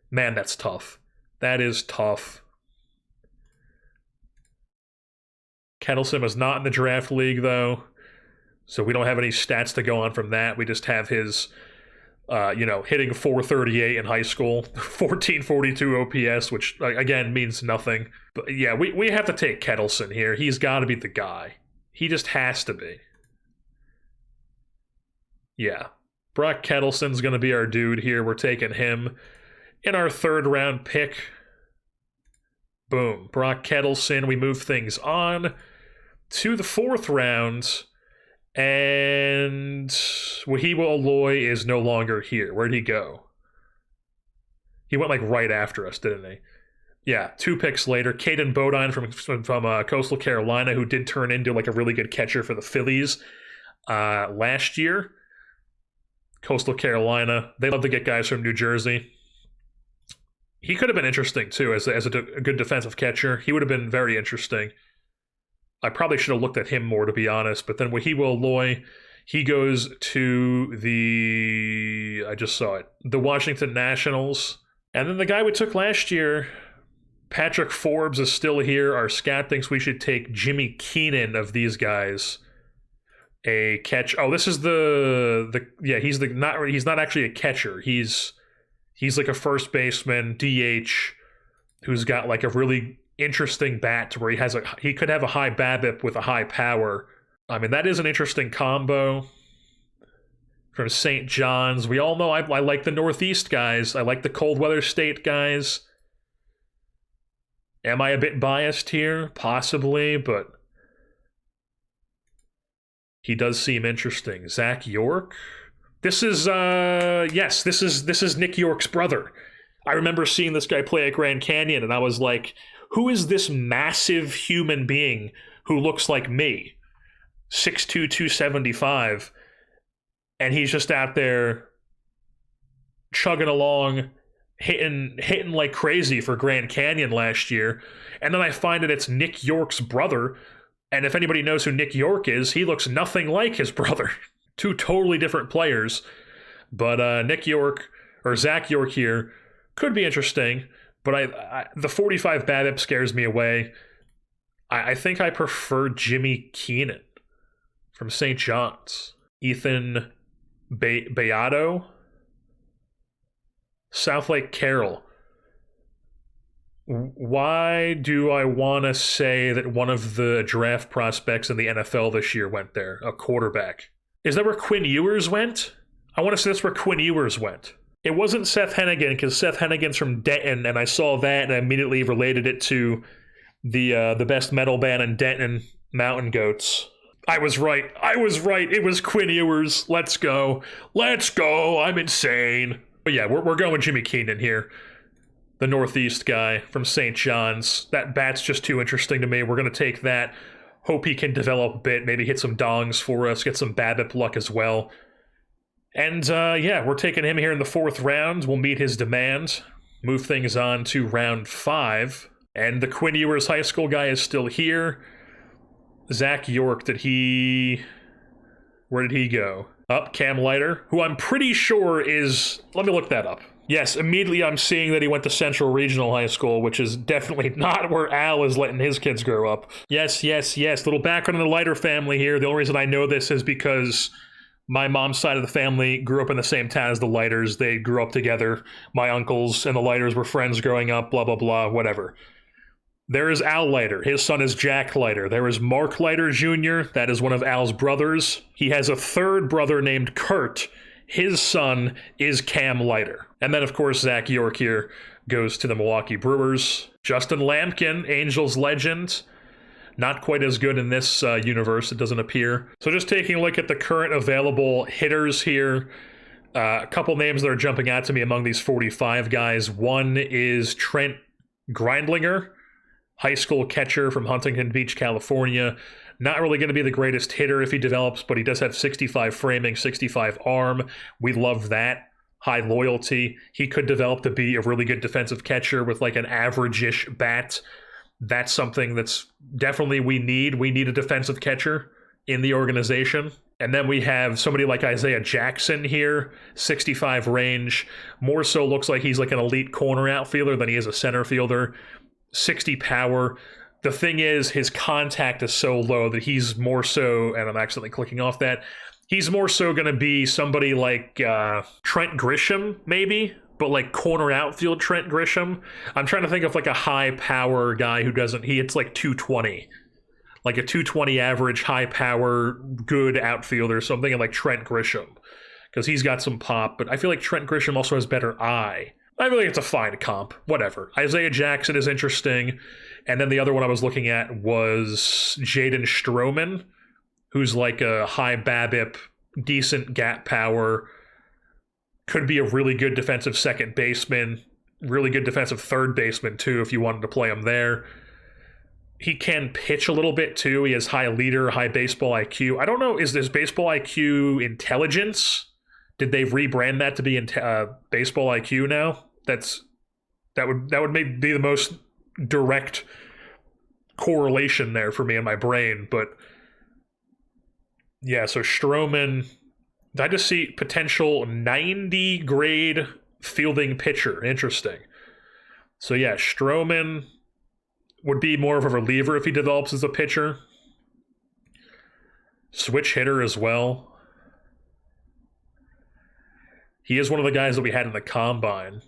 Man, that's tough. That is tough. Kettleson was not in the draft league, though. So we don't have any stats to go on from that. We just have his, hitting 438 in high school, 1442 OPS, which, again, means nothing. But yeah, we have to take Kettleson here. He's got to be the guy. He just has to be. Yeah. Brock Kettleson's going to be our dude here. We're taking him in our 3rd round pick. Boom. Brock Kettleson. We move things on to the 4th round. And Wahiwa Aloy is no longer here. Where'd he go? He went like right after us, didn't he? Yeah, 2 picks later. Caden Bodine from Coastal Carolina, who did turn into like a really good catcher for the Phillies last year. Coastal Carolina. They love to get guys from New Jersey. He could have been interesting, too, as a good defensive catcher. He would have been very interesting. I probably should have looked at him more, to be honest. But then Wahiwa Aloy, he goes to I just saw it, the Washington Nationals. And then the guy we took last year, Patrick Forbes, is still here. Our scout thinks we should take Jimmy Keenan of these guys. A catch. Oh, this is he's not actually a catcher. He's like a first baseman, DH, who's got like a really interesting bat to where he could have a high BABIP with a high power. I mean, that is an interesting combo. From St. John's. We all know I like the Northeast guys. I like the cold weather state guys. Am I a bit biased here? Possibly, but he does seem interesting. Zach York? This is this is Nick York's brother. I remember seeing this guy play at Grand Canyon, and I was like, who is this massive human being who looks like me? 6'2", 275. And he's just out there chugging along, hitting like crazy for Grand Canyon last year. And then I find that it's Nick York's brother. And if anybody knows who Nick York is, he looks nothing like his brother. 2 totally different players. But Nick York, or Zach York here, could be interesting. But the 45 BABIP scares me away. I think I prefer Jimmy Keenan from St. John's. Ethan Beato, Southlake Carroll. Why do I want to say that one of the draft prospects in the NFL this year went there? A quarterback. Is that where Quinn Ewers went? I want to say that's where Quinn Ewers went. It wasn't Seth Hennigan, because Seth Hennigan's from Denton, and I saw that and I immediately related it to the best metal band in Denton, Mountain Goats. I was right. It was Quinn Ewers. Let's go. I'm insane. But yeah, we're going Jimmy Keenan here. The Northeast guy from St. John's. That bat's just too interesting to me. We're going to take that. Hope he can develop a bit. Maybe hit some dongs for us. Get some BABIP luck as well. And we're taking him here in the 4th round. We'll meet his demand. Move things on to round 5. And the Quinn Ewers high school guy is still here. Zach York, where did he go? Cam Leiter, who I'm pretty sure is, let me look that up. Yes, immediately I'm seeing that he went to Central Regional High School, which is definitely not where Al is letting his kids grow up. Yes. Little background on the Leiter family here. The only reason I know this is because my mom's side of the family grew up in the same town as the Leiters. They grew up together. My uncles and the Leiters were friends growing up, blah, blah, blah, whatever. There is Al Leiter. His son is Jack Leiter. There is Mark Leiter Jr. That is one of Al's brothers. He has a 3rd brother named Kurt. His son is Cam Leiter. And then, of course, Zach York here goes to the Milwaukee Brewers. Justin Lampkin, Angels legend. Not quite as good in this universe, it doesn't appear. So just taking a look at the current available hitters here. A couple names that are jumping out to me among these 45 guys. One is Trent Grindlinger. high school catcher from Huntington Beach, California. Not really going to be the greatest hitter if he develops, but he does have 65 framing, 65 arm. We love that. High loyalty. He could develop to be a really good defensive catcher with like an average-ish bat. That's something that's definitely we need. We need a defensive catcher in the organization. And then we have somebody like Isaiah Jackson here, 65 range. More so looks like he's like an elite corner outfielder than he is a center fielder. 60 power. The thing is, his contact is so low that he's more so, and I'm accidentally clicking off that, he's more so going to be somebody like Trent Grisham, maybe, but like corner outfield Trent Grisham. I'm trying to think of like a high power guy who doesn't, he hits like 220. Like a 220 average, high power, good outfielder, something like Trent Grisham. Because he's got some pop, but I feel like Trent Grisham also has better eye. I feel like it's a fine comp, whatever. Isaiah Jackson is interesting. And then the other one I was looking at was Jaden Stroman, who's like a high BABIP, decent gap power, could be a really good defensive second baseman, really good defensive third baseman too if you wanted to play him there. He can pitch a little bit too. He has high leader, high baseball IQ. I don't know, is this baseball IQ intelligence? Did they rebrand that to be baseball IQ now? That would maybe be the most direct correlation there for me in my brain, but yeah, so Stroman, I just see potential 90 grade fielding pitcher. Interesting. So yeah, Stroman would be more of a reliever if he develops as a pitcher. Switch hitter as well. He is one of the guys that we had in the combine.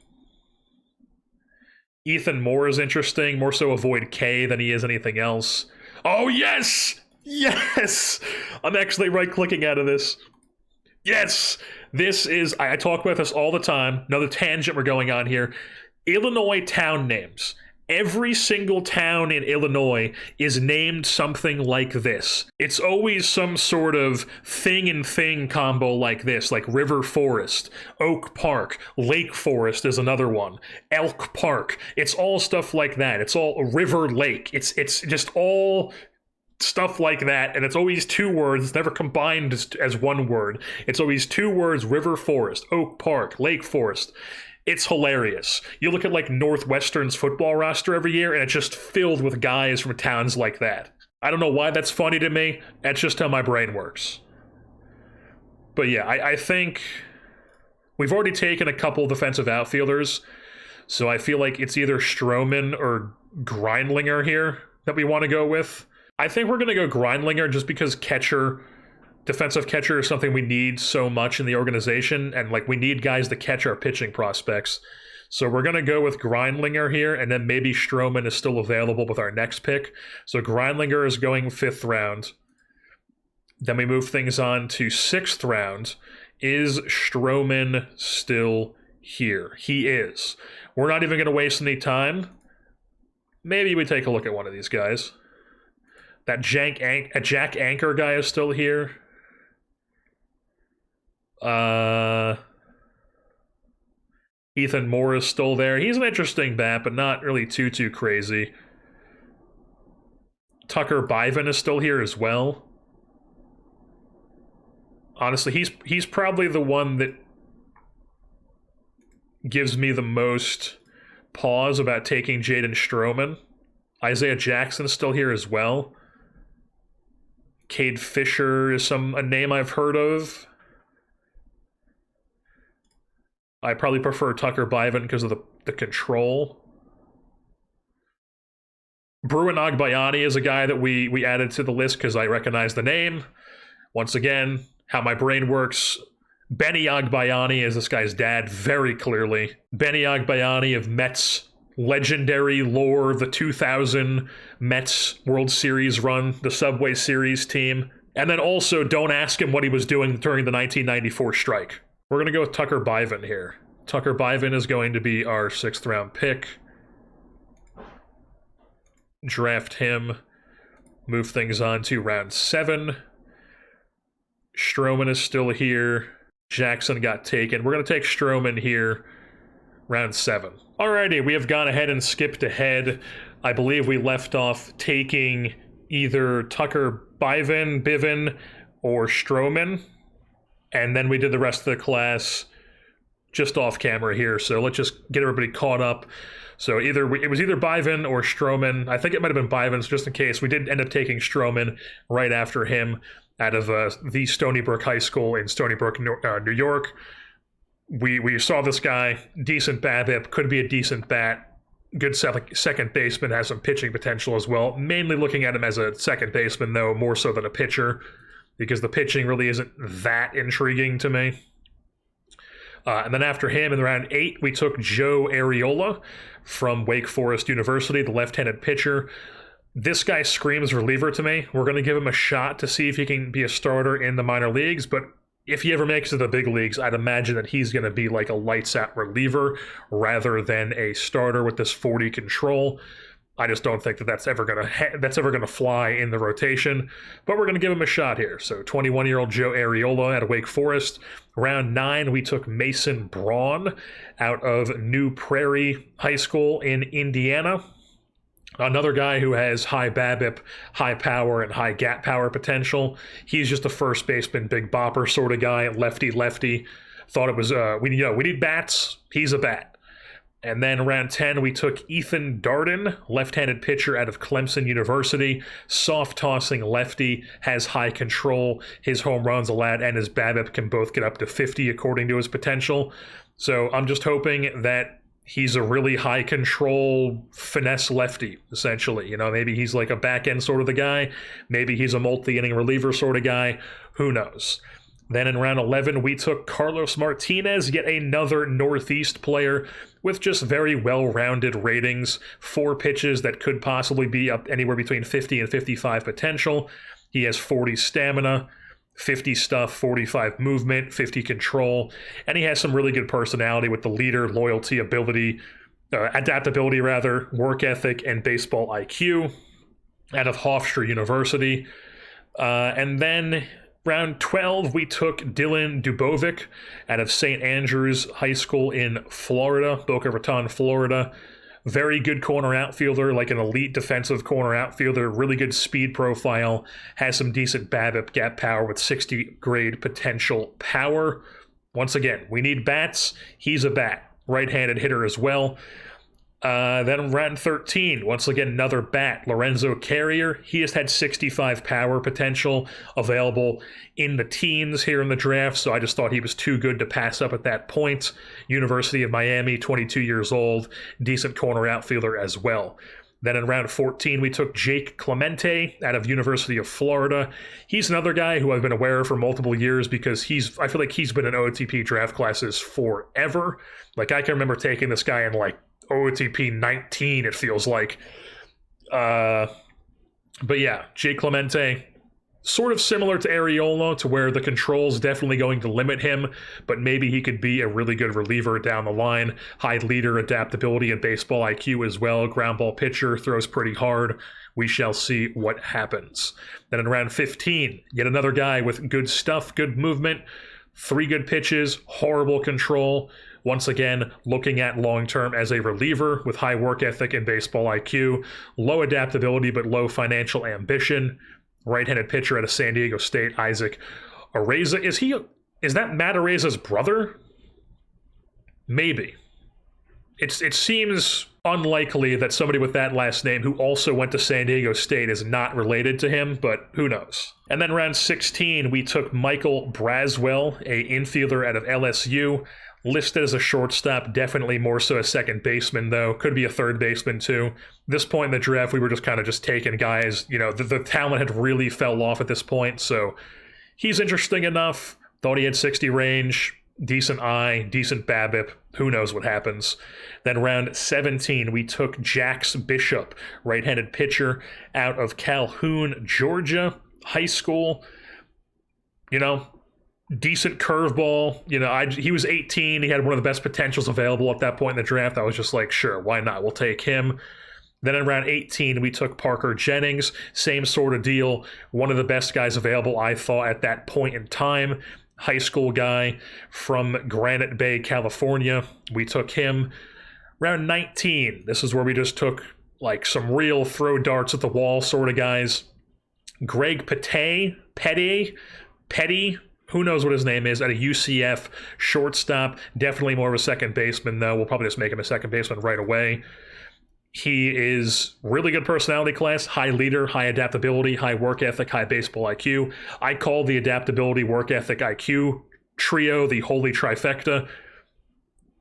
Ethan Moore is interesting, more so avoid K than he is anything else. Oh, yes! Yes! I'm actually right-clicking out of this. Yes! This is, I talk about this all the time. Another tangent we're going on here. Illinois town names. Every single town in Illinois is named something like this. It's always some sort of thing and thing combo like this, like River Forest, Oak Park, Lake Forest is another one, Elk Park. It's all stuff like that. It's all River Lake. It's just all stuff like that, and it's always two words. It's never combined as one word. It's always two words, River Forest, Oak Park, Lake Forest. It's hilarious. You look at like Northwestern's football roster every year, and it's just filled with guys from towns like that. I don't know why that's funny to me. That's just how my brain works. But yeah, I think we've already taken a couple defensive outfielders, so I feel like it's either Stroman or Grindlinger here that we want to go with. I think we're going to go Grindlinger just because defensive catcher is something we need so much in the organization, and like we need guys to catch our pitching prospects. So we're going to go with Grindlinger here, and then maybe Stroman is still available with our next pick. So Grindlinger is going 5th round. Then we move things on to 6th round. Is Stroman still here? He is. We're not even going to waste any time. Maybe we take a look at one of these guys. That Jack Anchor guy is still here. Ethan Moore is still there. He's an interesting bat, but not really too crazy. Tucker Biven is still here as well. Honestly, he's probably the one that gives me the most pause about taking Jaden Stroman. Isaiah Jackson's still here as well. Cade Fisher is a name I've heard of. I probably prefer Tucker Biven because of the control. Bruin Agbayani is a guy that we added to the list because I recognize the name. Once again, how my brain works. Benny Agbayani is this guy's dad, very clearly. Benny Agbayani of Mets legendary lore, the 2000 Mets World Series run, the Subway Series team. And then also, don't ask him what he was doing during the 1994 strike. We're going to go with Tucker Biven here. Tucker Biven is going to be our 6th round pick. Draft him. Move things on to round 7. Stroman is still here. Jackson got taken. We're going to take Stroman here. Round 7. Alrighty, we have gone ahead and skipped ahead. I believe we left off taking either Tucker Biven, or Stroman, and then we did the rest of the class just off camera here. So let's just get everybody caught up. So it was either Biven or Stroman. I think it might have been Biven, so just in case. We did end up taking Stroman right after him out of the Stony Brook High School in Stony Brook, New York. We saw this guy, decent BABIP, could be a decent bat. Good second baseman, has some pitching potential as well. Mainly looking at him as a second baseman, though, more so than a pitcher, because the pitching really isn't that intriguing to me. And then after him, in round 8, we took Joe Arriola from Wake Forest University, the left-handed pitcher. This guy screams reliever to me. We're going to give him a shot to see if he can be a starter in the minor leagues, but if he ever makes it to the big leagues, I'd imagine that he's going to be like a lights-out reliever rather than a starter with this 40 control. I just don't think that that's ever going to fly in the rotation, but we're going to give him a shot here. So 21-year-old Joe Arriola out of Wake Forest. Round 9, we took Mason Braun out of New Prairie High School in Indiana. Another guy who has high BABIP, high power, and high gap power potential. He's just a first baseman, big bopper sort of guy, lefty. Thought it was, we need bats. He's a bat. And then round 10, we took Ethan Darden, left-handed pitcher out of Clemson University, soft-tossing lefty, has high control. His home runs allowed and his BABIP can both get up to 50 according to his potential. So I'm just hoping that he's a really high control finesse lefty, essentially. Maybe he's like a back end sort of the guy. Maybe he's a multi-inning reliever sort of guy. Who knows? Then in round 11, we took Carlos Martinez, yet another Northeast player with just very well-rounded ratings. 4 pitches that could possibly be up anywhere between 50 and 55 potential. He has 40 stamina, 50 stuff, 45 movement, 50 control, and he has some really good personality with the leader, loyalty, adaptability, work ethic, and baseball IQ out of Hofstra University. And then round 12, we took Dylan Dubovic out of St. Andrews High School in Florida, Boca Raton, Florida. Very good corner outfielder, like an elite defensive corner outfielder, really good speed profile, has some decent BABIP gap power with 60 grade potential power. Once again, we need bats. He's a bat. Right-handed hitter as well. Then round 13, once again, another bat, Lorenzo Carrier. He has had 65 power potential available in the teens here in the draft, so I just thought he was too good to pass up at that point. University of Miami, 22 years old, decent corner outfielder as well. Then in round 14, we took Jake Clemente out of University of Florida. He's another guy who I've been aware of for multiple years because I feel like he's been in OOTP draft classes forever. Like, I can remember taking this guy in like OOTP 19, it feels like. But yeah, Jake Clemente, sort of similar to Arriola, to where the control's definitely going to limit him, but maybe he could be a really good reliever down the line. High leader, adaptability, and baseball IQ as well. Ground ball pitcher, throws pretty hard. We shall see what happens. Then in round 15, yet another guy with good stuff, good movement, 3 good pitches, horrible control. Once again, looking at long-term as a reliever with high work ethic and baseball IQ, low adaptability but low financial ambition. Right-handed pitcher out of San Diego State, Isaac Areza. Is that Matt Areza's brother? Maybe. It seems unlikely that somebody with that last name who also went to San Diego State is not related to him, but who knows? And then round 16, we took Michael Braswell, a infielder out of LSU. Listed as a shortstop, definitely more so a second baseman, though. Could be a third baseman, too. This point in the draft, we were just kind of taking guys. The talent had really fell off at this point, so he's interesting enough. Thought he had 60 range, decent eye, decent BABIP. Who knows what happens? Then round 17, we took Jax Bishop, right-handed pitcher out of Calhoun, Georgia High School. Decent curveball. He was 18. He had one of the best potentials available at that point in the draft. I was just like, sure, why not? We'll take him. Then in round 18, we took Parker Jennings. Same sort of deal. One of the best guys available, I thought, at that point in time. High school guy from Granite Bay, California. We took him. Round 19, this is where we just took like some real throw darts at the wall sort of guys. Greg Petty, who knows what his name is, at a UCF shortstop. Definitely more of a second baseman, though. We'll probably just make him a second baseman right away. He is really good personality class, high leader, high adaptability, high work ethic, high baseball IQ. I call the adaptability, work ethic, IQ trio the holy trifecta.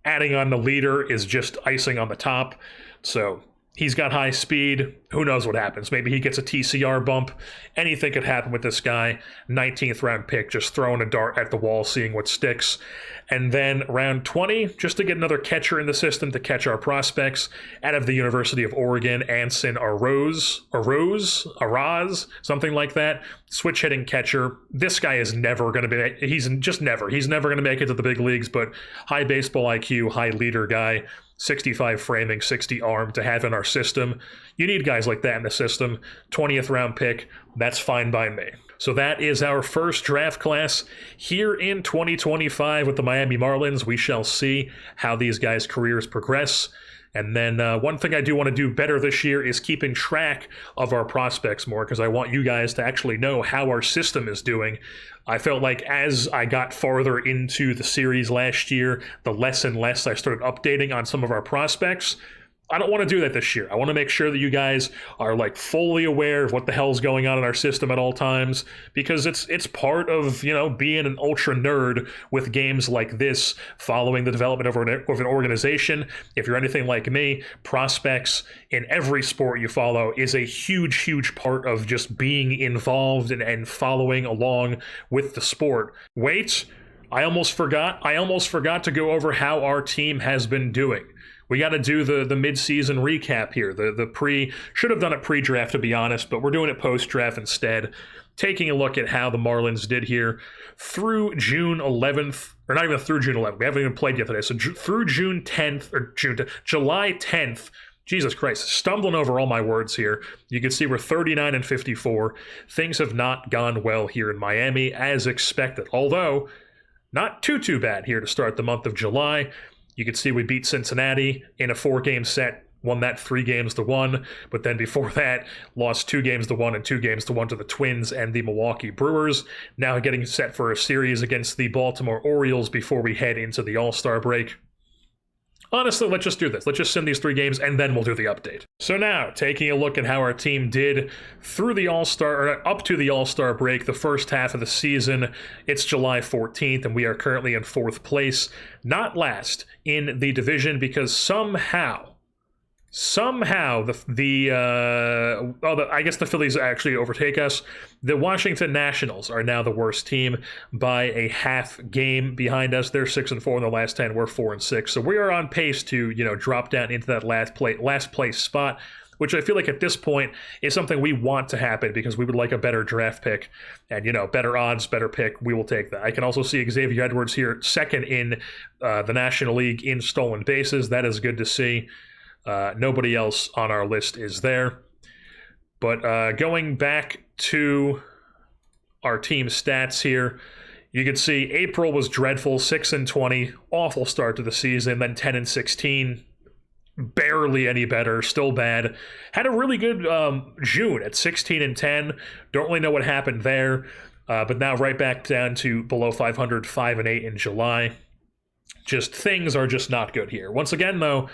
Adding on the leader is just icing on the top. So he's got high speed. Who knows what happens? Maybe he gets a TCR bump. Anything could happen with this guy. 19th round pick, just throwing a dart at the wall, seeing what sticks. And then round 20, just to get another catcher in the system to catch our prospects. Out of the University of Oregon, Anson Aroz, something like that. Switch hitting catcher. This guy is never going to be, he's never going to make it to the big leagues, but high baseball IQ, high leader guy. 65 framing, 60 arm to have in our system. You need guys like that in the system. 20th round pick, that's fine by me. So that is our first draft class here in 2025 with the Miami Marlins. We shall see how these guys' careers progress. And then one thing I do want to do better this year is keeping track of our prospects more, because I want you guys to actually know how our system is doing. I felt like as I got farther into the series last year, the less and less I started updating on some of our prospects. I don't want to do that this year. I want to make sure that you guys are like fully aware of what the hell's going on in our system at all times, because it's part of, you know, being an ultra nerd with games like this, following the development of an organization. If you're anything like me, prospects in every sport you follow is a huge, huge part of just being involved and following along with the sport. Wait, I almost forgot to go over how our team has been doing. We got to do the mid-season recap here. Should have done it pre-draft, to be honest, but we're doing it post-draft instead. Taking a look at how the Marlins did here through June 11th, or not even through June 11th. We haven't even played yet today. So through July 10th. Jesus Christ, stumbling over all my words here. You can see we're 39 and 54. Things have not gone well here in Miami as expected, although not too bad here to start the month of July. You can see we beat Cincinnati in a 4-game set, won that 3-1, but then before that, lost 2-1 and 2-1 to the Twins and the Milwaukee Brewers. Now getting set for a series against the Baltimore Orioles before we head into the All-Star break. Honestly, let's just do this. Let's just send these 3 games, and then we'll do the update. So now, taking a look at how our team did through the All-Star, or up to the All-Star break, the first half of the season. It's July 14th, and we are currently in 4th place, not last in the division, because somehow I guess the Phillies actually overtake us. The Washington Nationals are now the worst team by a half game behind us. They're 6-4 in the last 10. We're 4-6. So we are on pace to, drop down into that last place spot, which I feel like at this point is something we want to happen, because we would like a better draft pick and, better odds, better pick. We will take that. I can also see Xavier Edwards here second in the National League in stolen bases. That is good to see. Nobody else on our list is there. But going back to our team stats here, you can see April was dreadful, 6-20, awful start to the season, then 10-16, barely any better, still bad. Had a really good June at 16-10. Don't really know what happened there, but now right back down to below 500, 5-8 in July. Things are just not good here. Once again, though,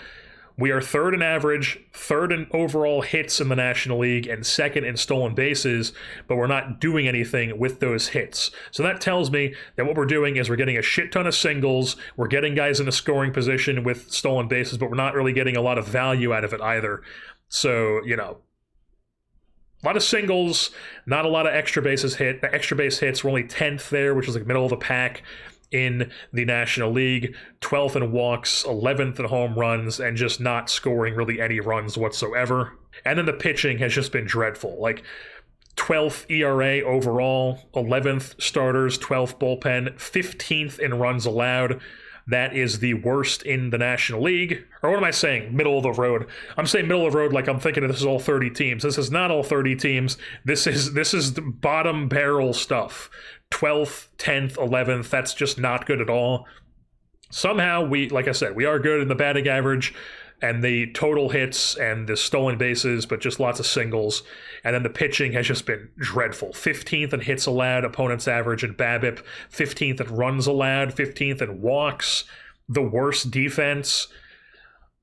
we are 3rd in average, 3rd in overall hits in the National League, and 2nd in stolen bases, but we're not doing anything with those hits. So that tells me that what we're doing is we're getting a shit ton of singles, we're getting guys in a scoring position with stolen bases, but we're not really getting a lot of value out of it either. So, a lot of singles, not a lot of extra base hits. We're only 10th there, which is like middle of the pack in the National League, 12th in walks, 11th in home runs, and just not scoring really any runs whatsoever. And then the pitching has just been dreadful. Like 12th ERA overall, 11th starters, 12th bullpen, 15th in runs allowed. That is the worst in the National League. Or what am I saying? Middle of the road. I'm saying middle of the road like I'm thinking this is all 30 teams. This is not all 30 teams. This is the bottom barrel stuff. 12th, 10th, 11th, that's just not good at all. Somehow, like I said, we are good in the batting average. and the total hits and the stolen bases, but just lots of singles. And then the pitching has just been dreadful. 15th in hits allowed, opponent's average in BABIP, 15th in runs allowed, 15th in walks, the worst defense.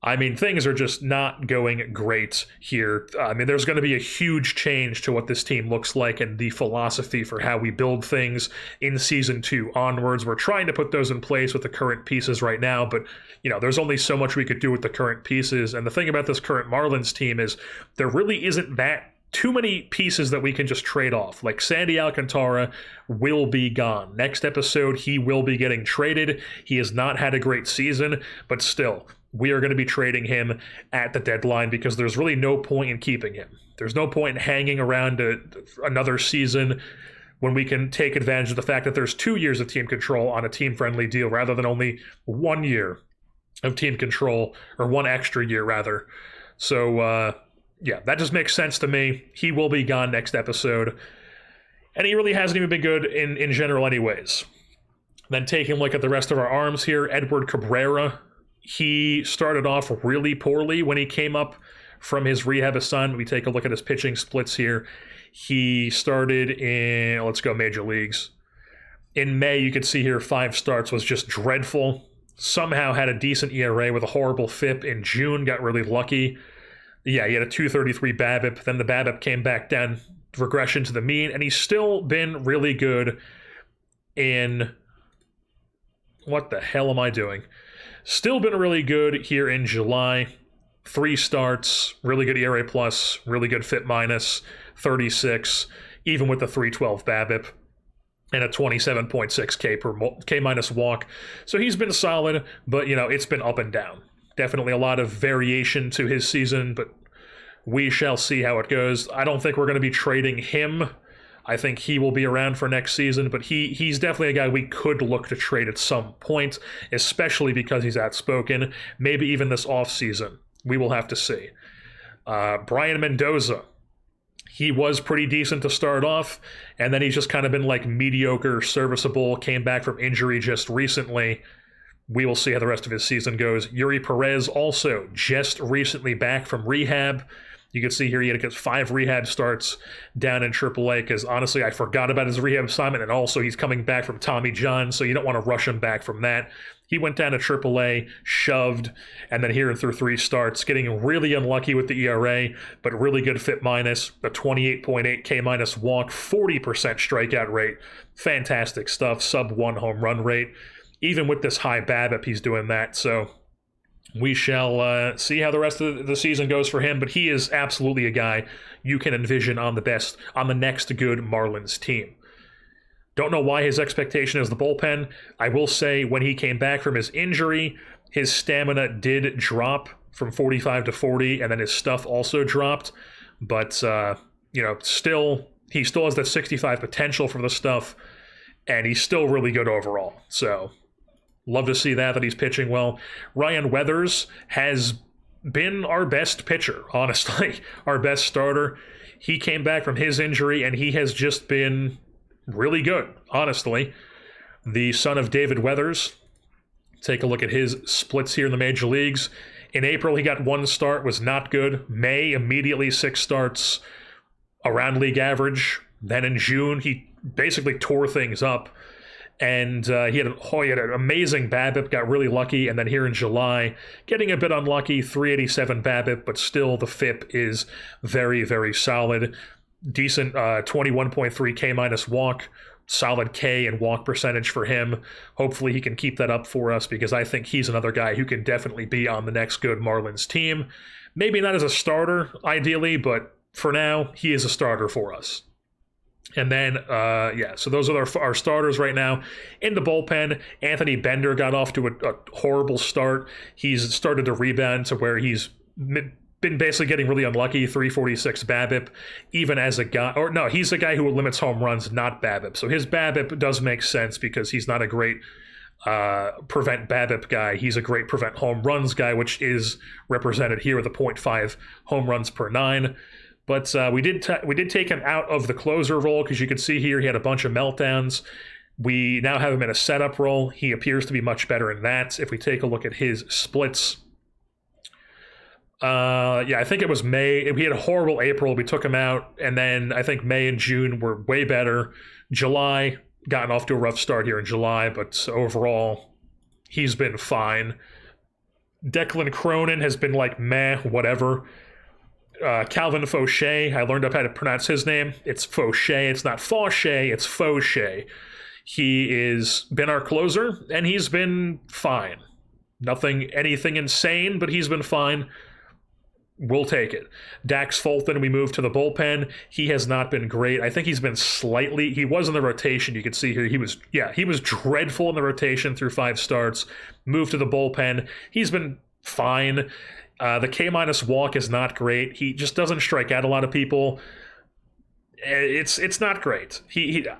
I mean, things are just not going great here. I mean, there's going to be a huge change to what this team looks like and the philosophy for how we build things in Season 2 onwards. We're trying to put those in place with the current pieces right now, but, there's only so much we could do with the current pieces. And the thing about this current Marlins team is there really isn't that too many pieces that we can just trade off. Like Sandy Alcantara will be gone. Next episode, he will be getting traded. He has not had a great season, but still, we are going to be trading him at the deadline because there's really no point in keeping him. There's no point in hanging around another season when we can take advantage of the fact that there's 2 years of team control on a team-friendly deal rather than only 1 year of team control, or 1 extra year rather. So, yeah, that just makes sense to me. He will be gone next episode. And he really hasn't even been good in general anyways. Then taking a look at the rest of our arms here, Edward Cabrera. He started off really poorly when he came up from his rehab assignment. We take a look at his pitching splits here. He started in, let's go Major Leagues. In May, you could see here 5 starts, was just dreadful. Somehow had a decent ERA with a horrible FIP. In June, got really lucky. Yeah, he had a 233 BABIP. Then the BABIP came back down, regression to the mean, and he's still been really good in... What the hell am I doing? Still been really good here in July. 3 starts, really good ERA plus, really good FIP minus, 36, even with the 312 BABIP, and a 27.6 K minus walk. So he's been solid, but it's been up and down. Definitely a lot of variation to his season, but we shall see how it goes. I don't think we're going to be trading him. I think he will be around for next season, but he's definitely a guy we could look to trade at some point, especially because he's outspoken, maybe even this offseason. We will have to see. Brian Mendoza. He was pretty decent to start off, and then he's just kind of been like mediocre, serviceable, came back from injury just recently. We will see how the rest of his season goes. Yuri Perez also just recently back from rehab. You can see here he had to get 5 rehab starts down in AAA because honestly, I forgot about his rehab assignment, and also he's coming back from Tommy John, so you don't want to rush him back from that. He went down to AAA, shoved, and then here and through 3 starts, getting really unlucky with the ERA, but really good FIP minus, a 28.8 K minus walk, 40% strikeout rate. Fantastic stuff, sub 1 home run rate. Even with this high BABIP, he's doing that, so we shall see how the rest of the season goes for him, but he is absolutely a guy you can envision on the next good Marlins team. Don't know why his expectation is the bullpen. I will say when he came back from his injury, his stamina did drop from 45 to 40, and then his stuff also dropped, but he still has that 65 potential for the stuff, and he's still really good overall, so love to see that he's pitching well. Ryan Weathers has been our best pitcher, honestly, our best starter. He came back from his injury, and he has just been really good, honestly. The son of David Weathers. Take a look at his splits here in the major leagues. In April, he got 1 start, was not good. May, immediately 6 starts, around league average. Then in June, he basically tore things up. And he had an amazing BABIP, got really lucky, and then here in July, getting a bit unlucky, 387 BABIP, but still the FIP is very, very solid. Decent 21.3 K minus walk, solid K and walk percentage for him. Hopefully he can keep that up for us because I think he's another guy who can definitely be on the next good Marlins team. Maybe not as a starter, ideally, but for now, he is a starter for us. And then, so those are our starters right now. In the bullpen, Anthony Bender got off to a horrible start. He's started to rebound to where he's been basically getting really unlucky, 346 BABIP, even as a guy, or no, he's a guy who limits home runs, not BABIP. So his BABIP does make sense because he's not a great prevent BABIP guy. He's a great prevent home runs guy, which is represented here with a 0.5 home runs per 9. But we did take him out of the closer role because you can see here he had a bunch of meltdowns. We now have him in a setup role. He appears to be much better in that. If we take a look at his splits, Yeah, I think it was May. We had a horrible April. We took him out, and then I think May and June were way better. July, gotten off to a rough start here in July, but overall, he's been fine. Declan Cronin has been like meh, whatever. Calvin Fauché, I learned up how to pronounce his name. It's Fauché. It's not Fauché, it's Fauché. He is been our closer, and he's been fine. Anything insane, but he's been fine. We'll take it. Dax Fulton, we moved to the bullpen. He has not been great. I think he's been he was in the rotation. You can see here he was dreadful in the rotation through 5 starts. Moved to the bullpen. He's been fine. The K- walk is not great. He just doesn't strike out a lot of people. It's not great.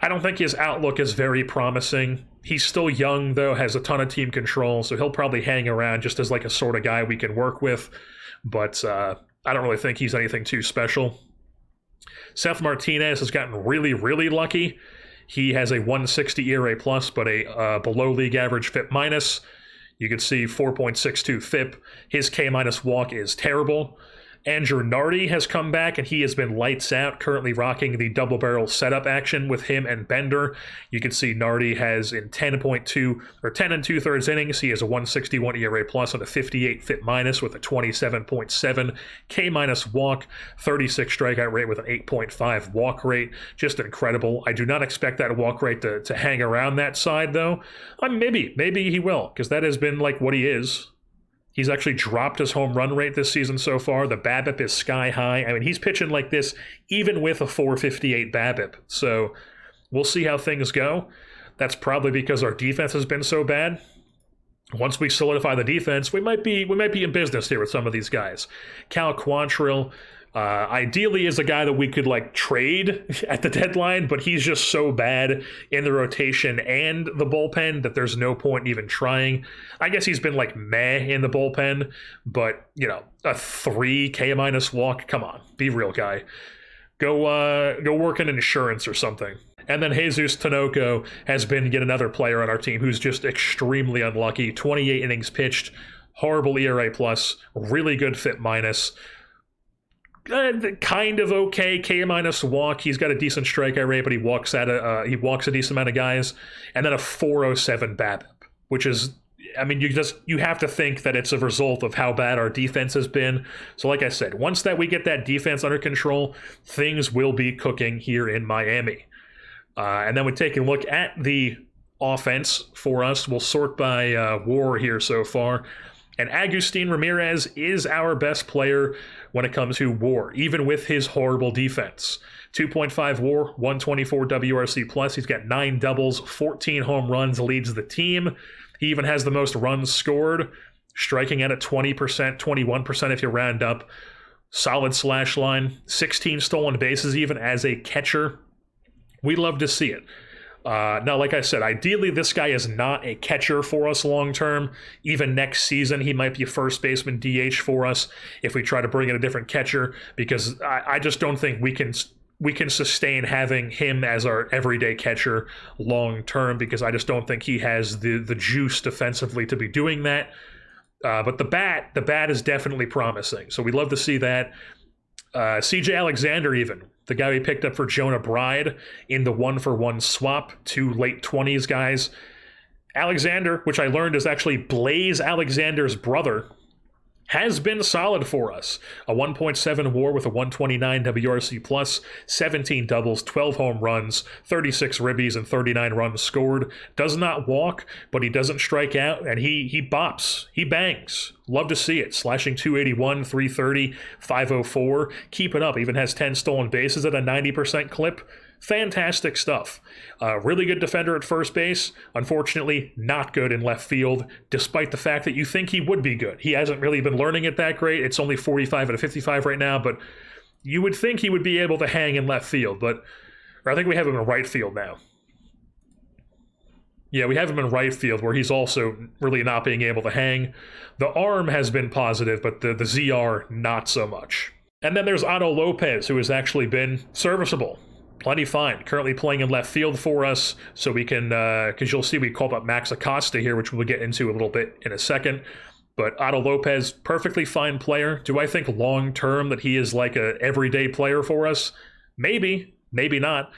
I don't think his outlook is very promising. He's still young, though, has a ton of team control, so he'll probably hang around just as like a sort of guy we can work with. But I don't really think he's anything too special. Seth Martinez has gotten really, really lucky. He has a 160 ERA plus, but a below league average FIP minus. You can see 4.62 FIP. His K- walk is terrible. Andrew Nardi has come back, and he has been lights out, currently rocking the double barrel setup action with him and Bender. You can see Nardi has in 10 and 2/3 innings, he has a 161 ERA plus and a 58 FIP minus with a 27.7 K- walk, 36 strikeout rate with an 8.5 walk rate. Just incredible. I do not expect that walk rate to hang around that side, though. Maybe he will, because that has been like what he is. He's actually dropped his home run rate this season so far. The BABIP is sky high. I mean, he's pitching like this even with a 458 BABIP. So we'll see how things go. That's probably because our defense has been so bad. Once we solidify the defense, we might be in business here with some of these guys. Cal Quantrill, ideally is a guy that we could like trade at the deadline, but he's just so bad in the rotation and the bullpen that there's no point even trying. I guess he's been like meh in the bullpen, but a 3 K- walk. Come on, be real, guy. Go work in insurance or something. And then Jesus Tinoco has been yet another player on our team who's just extremely unlucky. 28 innings pitched, horrible ERA plus, really good FIP minus. Kind of okay K- walk. He's got a decent strikeout rate, but he walks a decent amount of guys, and then a 407 BABIP, which is, I mean, you have to think that it's a result of how bad our defense has been. So, like I said, once we get that defense under control, things will be cooking here in Miami. And then we take a look at the offense for us. We'll sort by WAR here so far. And Agustin Ramirez is our best player when it comes to WAR, even with his horrible defense. 2.5 WAR, 124 WRC plus. He's got 9 doubles, 14 home runs, leads the team. He even has the most runs scored, striking at 20%, 21% if you round up. Solid slash line, 16 stolen bases even as a catcher. We love to see it. Now, like I said, ideally this guy is not a catcher for us long term. Even next season, he might be a first baseman DH for us if we try to bring in a different catcher, because I just don't think we can sustain having him as our everyday catcher long term, because I just don't think he has the juice defensively to be doing that. But the bat is definitely promising, so we'd love to see that. CJ Alexander, even the guy we picked up for Jonah Bride in the 1-for-1 swap, 2 late 20s guys. Alexander, which I learned is actually Blaze Alexander's brother, has been solid for us. A 1.7 WAR with a 129 WRC plus, 17 doubles, 12 home runs, 36 ribbies, and 39 runs scored. Does not walk, but he doesn't strike out, and he bops. He bangs. Love to see it. Slashing 281, 330, 504. Keep it up. Even has 10 stolen bases at a 90% clip. Fantastic stuff. Really good defender at first base. Unfortunately, not good in left field, despite the fact that you think he would be good. He hasn't really been learning it that great. It's only 45 out of 55 right now, but you would think he would be able to hang in left field. Or I think we have him in right field now. Yeah, we have him in right field, where he's also really not being able to hang. The arm has been positive, but the ZR, not so much. And then there's Otto Lopez, who has actually been serviceable. Plenty fine. Currently playing in left field for us, so we can, because you'll see we called up Max Acosta here, which we'll get into a little bit in a second. But Otto Lopez, perfectly fine player. Do I think long-term that he is like a everyday player for us? Maybe, maybe not.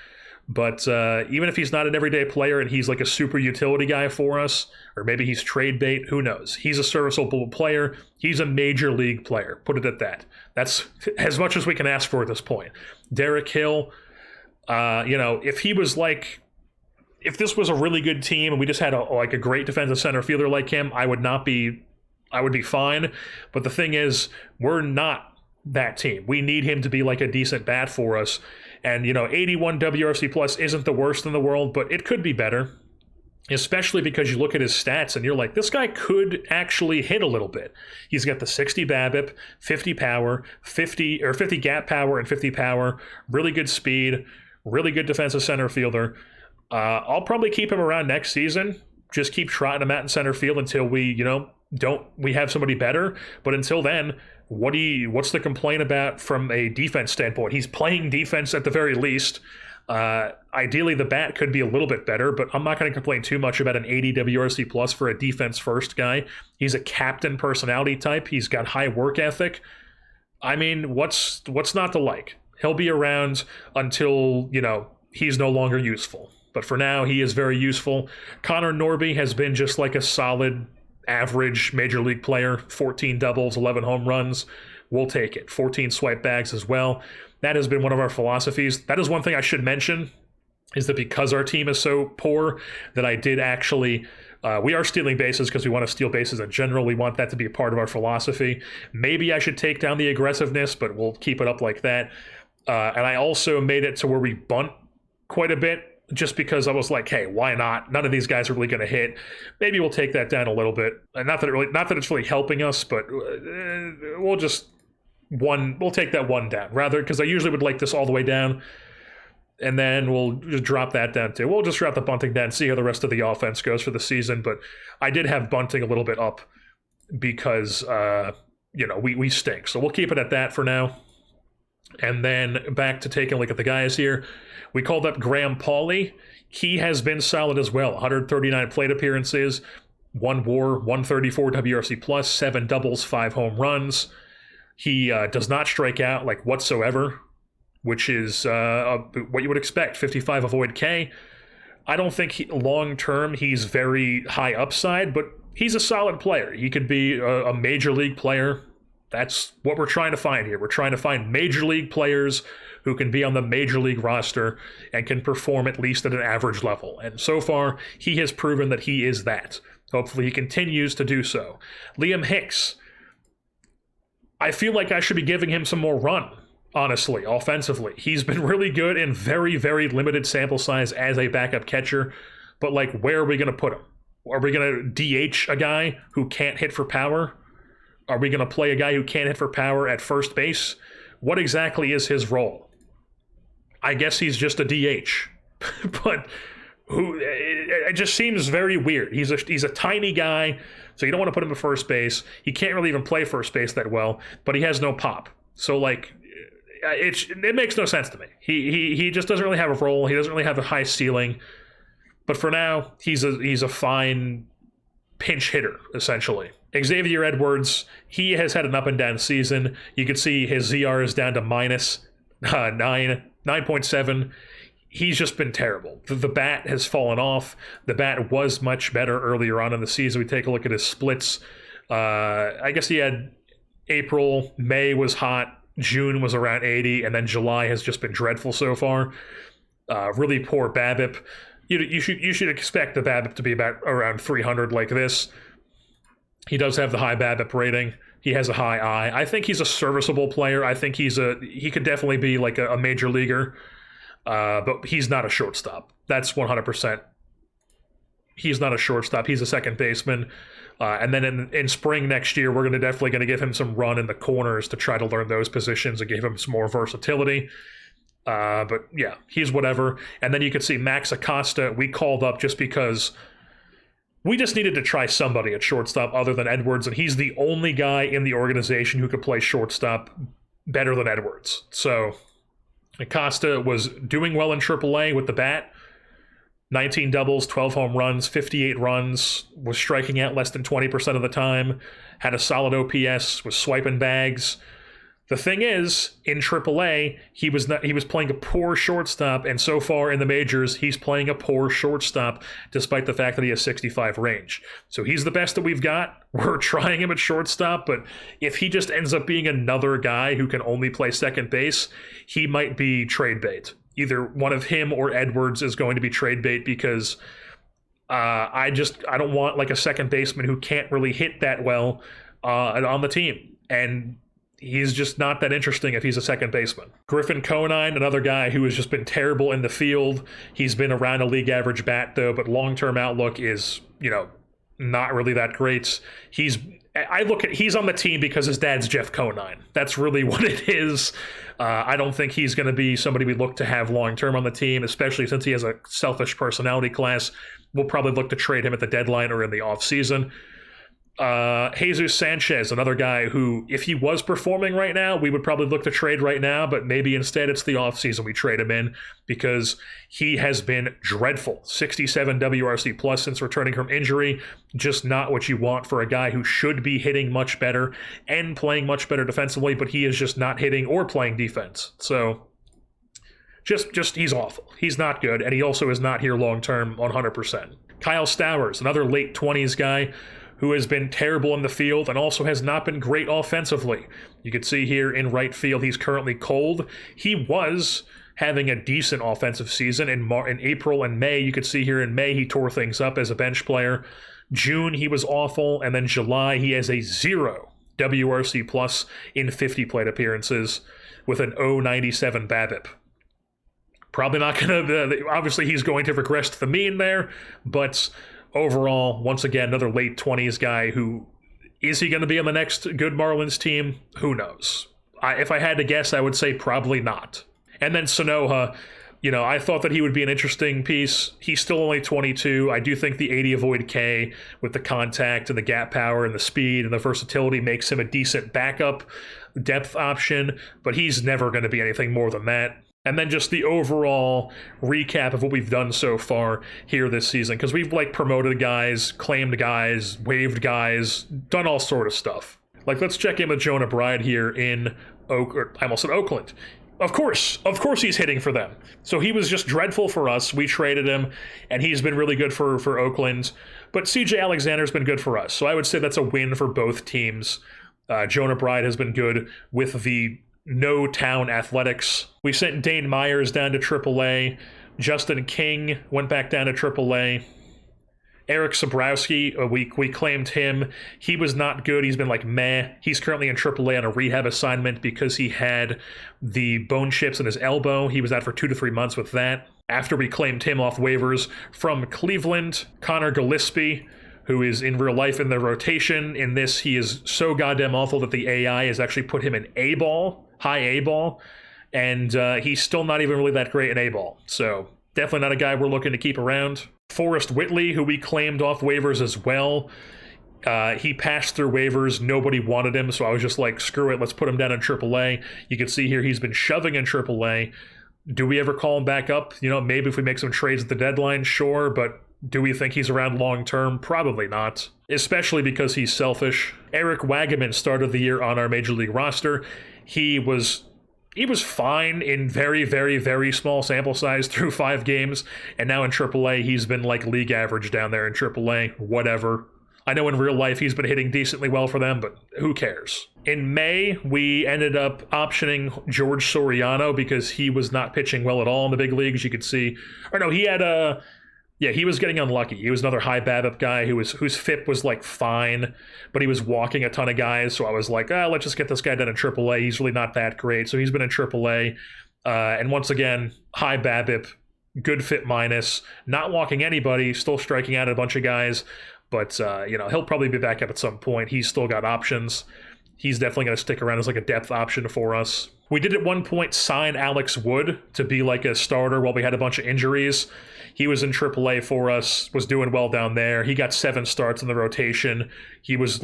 But even if he's not an everyday player and he's like a super utility guy for us, or maybe he's trade bait, who knows? He's a serviceable player. He's a major league player. Put it at that. That's as much as we can ask for at this point. Derek Hill, if he was like, if this was a really good team and we just had a great defensive center fielder like him, I would be fine. But the thing is, we're not that team. We need him to be like a decent bat for us. And, 81 WRC plus isn't the worst in the world, but it could be better, especially because you look at his stats and you're like, this guy could actually hit a little bit. He's got the 60 BABIP, 50 power, 50 gap power and 50 power, really good speed, really good defensive center fielder. I'll probably keep him around next season. Just keep trotting him out in center field until we have somebody better. But until then, what's the complaint about from a defense standpoint? He's playing defense at the very least. Ideally, the bat could be a little bit better, but I'm not going to complain too much about an 80 WRC plus for a defense first guy. He's a captain personality type. He's got high work ethic. I mean, what's not to like? He'll be around until, he's no longer useful. But for now, he is very useful. Connor Norby has been just like a solid, average major league player. 14 doubles, 11 home runs. We'll take it. 14 swipe bags as well. That has been one of our philosophies. That is one thing I should mention, is that because our team is so poor, that I did actually... we are stealing bases because we want to steal bases in general. We want that to be a part of our philosophy. Maybe I should take down the aggressiveness, but we'll keep it up like that. And I also made it to where we bunt quite a bit, just because I was like, hey, why not? None of these guys are really going to hit. Maybe we'll take that down a little bit. And not that it's really helping us, but we'll take that one down rather, because I usually would like this all the way down. And then we'll just drop that down too. We'll just drop the bunting down, see how the rest of the offense goes for the season. But I did have bunting a little bit up because, we stink. So we'll keep it at that for now. And then back to taking a look at the guys here. We called up Graham Pauley. He has been solid as well. 139 plate appearances, 1 WAR, 134 WRC plus, 7 doubles, 5 home runs. He does not strike out like whatsoever, which is what you would expect. 55 avoid K. I don't think long-term he's very high upside, but he's a solid player. He could be a major league player. That's what we're trying to find here. We're trying to find major league players who can be on the major league roster and can perform at least at an average level. And so far, he has proven that he is that. Hopefully he continues to do so. Liam Hicks. I feel like I should be giving him some more run, honestly, offensively. He's been really good in very, very limited sample size as a backup catcher. But, where are we going to put him? Are we going to DH a guy who can't hit for power? Are we going to play a guy who can't hit for power at first base? What exactly is his role? I guess he's just a DH, but it just seems very weird. He's a tiny guy, so you don't want to put him at first base. He can't really even play first base that well, but he has no pop. So it makes no sense to me. He just doesn't really have a role. He doesn't really have a high ceiling. But for now, he's a fine pinch hitter essentially. Xavier Edwards, he has had an up and down season. You can see his ZR is down to minus 9.7. He's just been terrible. The bat has fallen off. The bat was much better earlier on in the season. We take a look at his splits. I guess he had April, May was hot, June was around 80, and then July has just been dreadful so far. Really poor BABIP. You should expect the BABIP to be around 300 like this. He does have the high BABIP rating. He has a high eye. I think he's a serviceable player. I think he could definitely be like a major leaguer, but he's not a shortstop. That's 100%. He's not a shortstop. He's a second baseman. And then in spring next year, we're definitely going to give him some run in the corners to try to learn those positions and give him some more versatility. But yeah, he's whatever. And then you can see Max Acosta, we called up just because we just needed to try somebody at shortstop other than Edwards, and he's the only guy in the organization who could play shortstop better than Edwards. So Acosta was doing well in AAA with the bat, 19 doubles, 12 home runs, 58 runs, was striking out less than 20% of the time, had a solid OPS, was swiping bags. The thing is, in AAA, he was playing a poor shortstop, and so far in the majors, he's playing a poor shortstop, despite the fact that he has 65 range. So he's the best that we've got. We're trying him at shortstop, but if he just ends up being another guy who can only play second base, he might be trade bait. Either one of him or Edwards is going to be trade bait because I don't want like a second baseman who can't really hit that well on the team. And he's just not that interesting if he's a second baseman. Griffin Conine, another guy who has just been terrible in the field. He's been around a league average bat though, but long-term outlook is, not really that great. He's on the team because his dad's Jeff Conine. That's really what it is. I don't think he's going to be somebody we look to have long-term on the team, especially since he has a selfish personality class. We'll probably look to trade him at the deadline or in the offseason. Jesus Sanchez, another guy who, if he was performing right now, we would probably look to trade right now, but maybe instead it's the offseason we trade him in because he has been dreadful. 67 WRC plus since returning from injury. Just not what you want for a guy who should be hitting much better and playing much better defensively, but he is just not hitting or playing defense. So just he's awful. He's not good, and he also is not here long-term 100%. Kyle Stowers, another late 20s guy who has been terrible in the field and also has not been great offensively. You can see here in right field, he's currently cold. He was having a decent offensive season in April and May. You could see here in May, he tore things up as a bench player. June, he was awful. And then July, he has a 0 WRC plus in 50 plate appearances with an 0.97 BABIP. Probably not going to, obviously he's going to regress to the mean there, but overall, once again, another late 20s guy who, is he going to be on the next good Marlins team? Who knows? If I had to guess, I would say probably not. And then Sanoja, I thought that he would be an interesting piece. He's still only 22. I do think the 80 avoid K with the contact and the gap power and the speed and the versatility makes him a decent backup depth option, but he's never going to be anything more than that. And then just the overall recap of what we've done so far here this season, because we've promoted guys, claimed guys, waived guys, done all sort of stuff. Let's check in with Jonah Bride here in Oakland. Of course he's hitting for them. So he was just dreadful for us. We traded him, and he's been really good for Oakland. But CJ Alexander's been good for us. So I would say that's a win for both teams. Jonah Bride has been good with the No Town Athletics. We sent Dane Myers down to AAA. Justin King went back down to AAA. Eric Sabrowski, we claimed him. He was not good. He's been meh. He's currently in AAA on a rehab assignment because he had the bone chips in his elbow. He was out for 2 to 3 months with that. After we claimed him off waivers from Cleveland, Connor Gillespie, who is in real life in the rotation. In this, he is so goddamn awful that the AI has actually put him in A-ball, high A-ball, and he's still not even really that great in A-ball. So definitely not a guy we're looking to keep around. Forrest Whitley, who we claimed off waivers as well. He passed through waivers. Nobody wanted him, so I was just screw it, let's put him down in AAA. You can see here he's been shoving in AAA. Do we ever call him back up? Maybe if we make some trades at the deadline, sure, but do we think he's around long-term? Probably not, especially because he's selfish. Eric Wagaman started the year on our Major League roster. He was fine in very, very, very small sample size through 5 games, and now in AAA, he's been league average down there in AAA, whatever. I know in real life he's been hitting decently well for them, but who cares? In May, we ended up optioning George Soriano because he was not pitching well at all in the big leagues, you could see. Or no, he had he was getting unlucky. He was another high BABIP guy whose FIP was fine, but he was walking a ton of guys. So I was let's just get this guy done in AAA. He's really not that great. So he's been in AAA. And once again, high BABIP, good FIP minus, not walking anybody, still striking out a bunch of guys. But, he'll probably be back up at some point. He's still got options. He's definitely going to stick around as a depth option for us. We did at one point sign Alex Wood to be a starter while we had a bunch of injuries. He was in AAA for us, was doing well down there. He got 7 starts in the rotation. He was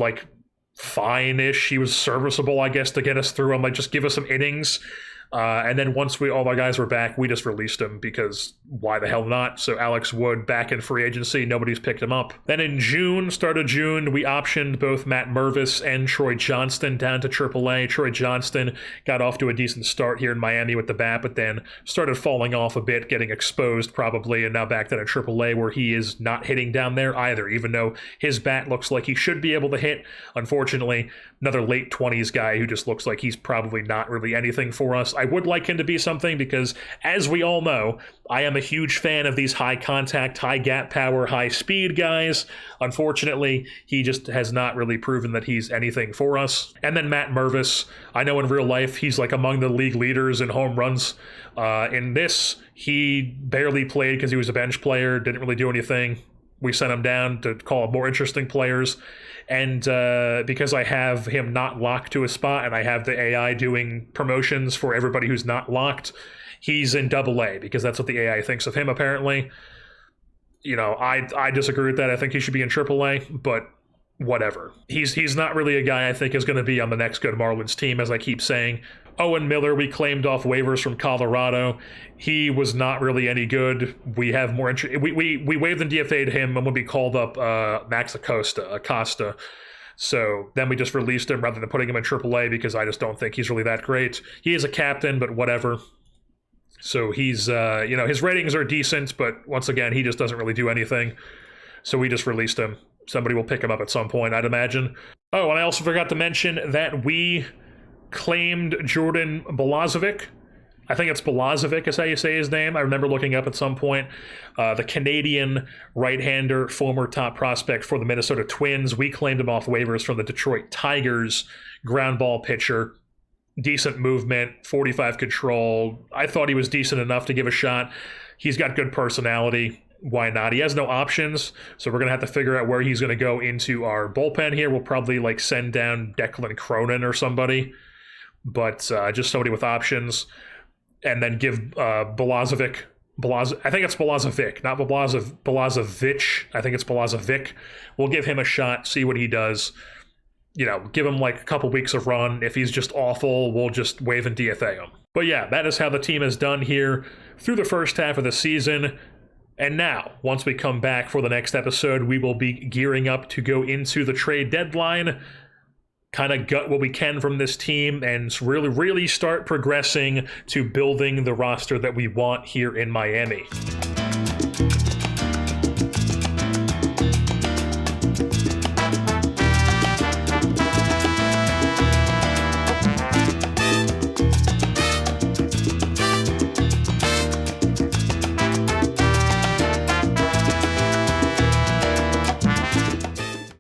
fine-ish. He was serviceable, I guess, to get us through. I'm just give us some innings. And then once all our guys were back, we just released him because why the hell not? So Alex Wood back in free agency. Nobody's picked him up. Then in June, start of June, we optioned both Matt Mervis and Troy Johnston down to AAA. Troy Johnston got off to a decent start here in Miami with the bat, but then started falling off a bit, getting exposed probably, and now back down to AAA where he is not hitting down there either, even though his bat looks like he should be able to hit. Unfortunately, another late 20s guy who just looks like he's probably not really anything for us. I would like him to be something because, as we all know, I am a huge fan of these high contact, high gap power, high speed guys. Unfortunately, he just has not really proven that he's anything for us. And then Matt Mervis, I know in real life he's like among the league leaders in home runs. In this, he barely played because he was a bench player, didn't really do anything. We sent him down to call up more interesting players. And because I have him not locked to a spot and I have the AI doing promotions for everybody who's not locked, he's in AA because that's what the AI thinks of him apparently. You know, I disagree with that. I think he should be in AAA, but whatever. He's not really a guy I think is going to be on the next good Marlins team, as I keep saying. Owen Miller, we claimed off waivers from Colorado. He was not really any good. We have more interest. We waived and DFA'd him and when we called up Max Acosta. So then we just released him rather than putting him in AAA because I just don't think he's really that great. He is a captain, but whatever. So he's, his ratings are decent, but once again, he just doesn't really do anything. So we just released him. Somebody will pick him up at some point, I'd imagine. Oh, and I also forgot to mention that we claimed Jordan Balazovic. I think it's Balazovic is how you say his name. I remember looking up at some point. The Canadian right-hander, former top prospect for the Minnesota Twins. We claimed him off waivers from the Detroit Tigers. Ground ball pitcher. Decent movement, 45 control. I thought he was decent enough to give a shot. He's got good personality. Why not? He has no options, so we're going to have to figure out where he's going to go into our bullpen here. We'll probably send down Declan Cronin or somebody, but just somebody with options, and then give Balazovic. I think it's Balazovic, not Balazovic. I think it's Balazovic. We'll give him a shot, see what he does. You know, give him a couple weeks of run. If he's just awful, we'll just waive and DFA him. But yeah, that is how the team has done here through the first half of the season. And now, once we come back for the next episode, we will be gearing up to go into the trade deadline, kind of gut what we can from this team, and really start progressing to building the roster that we want here in Miami.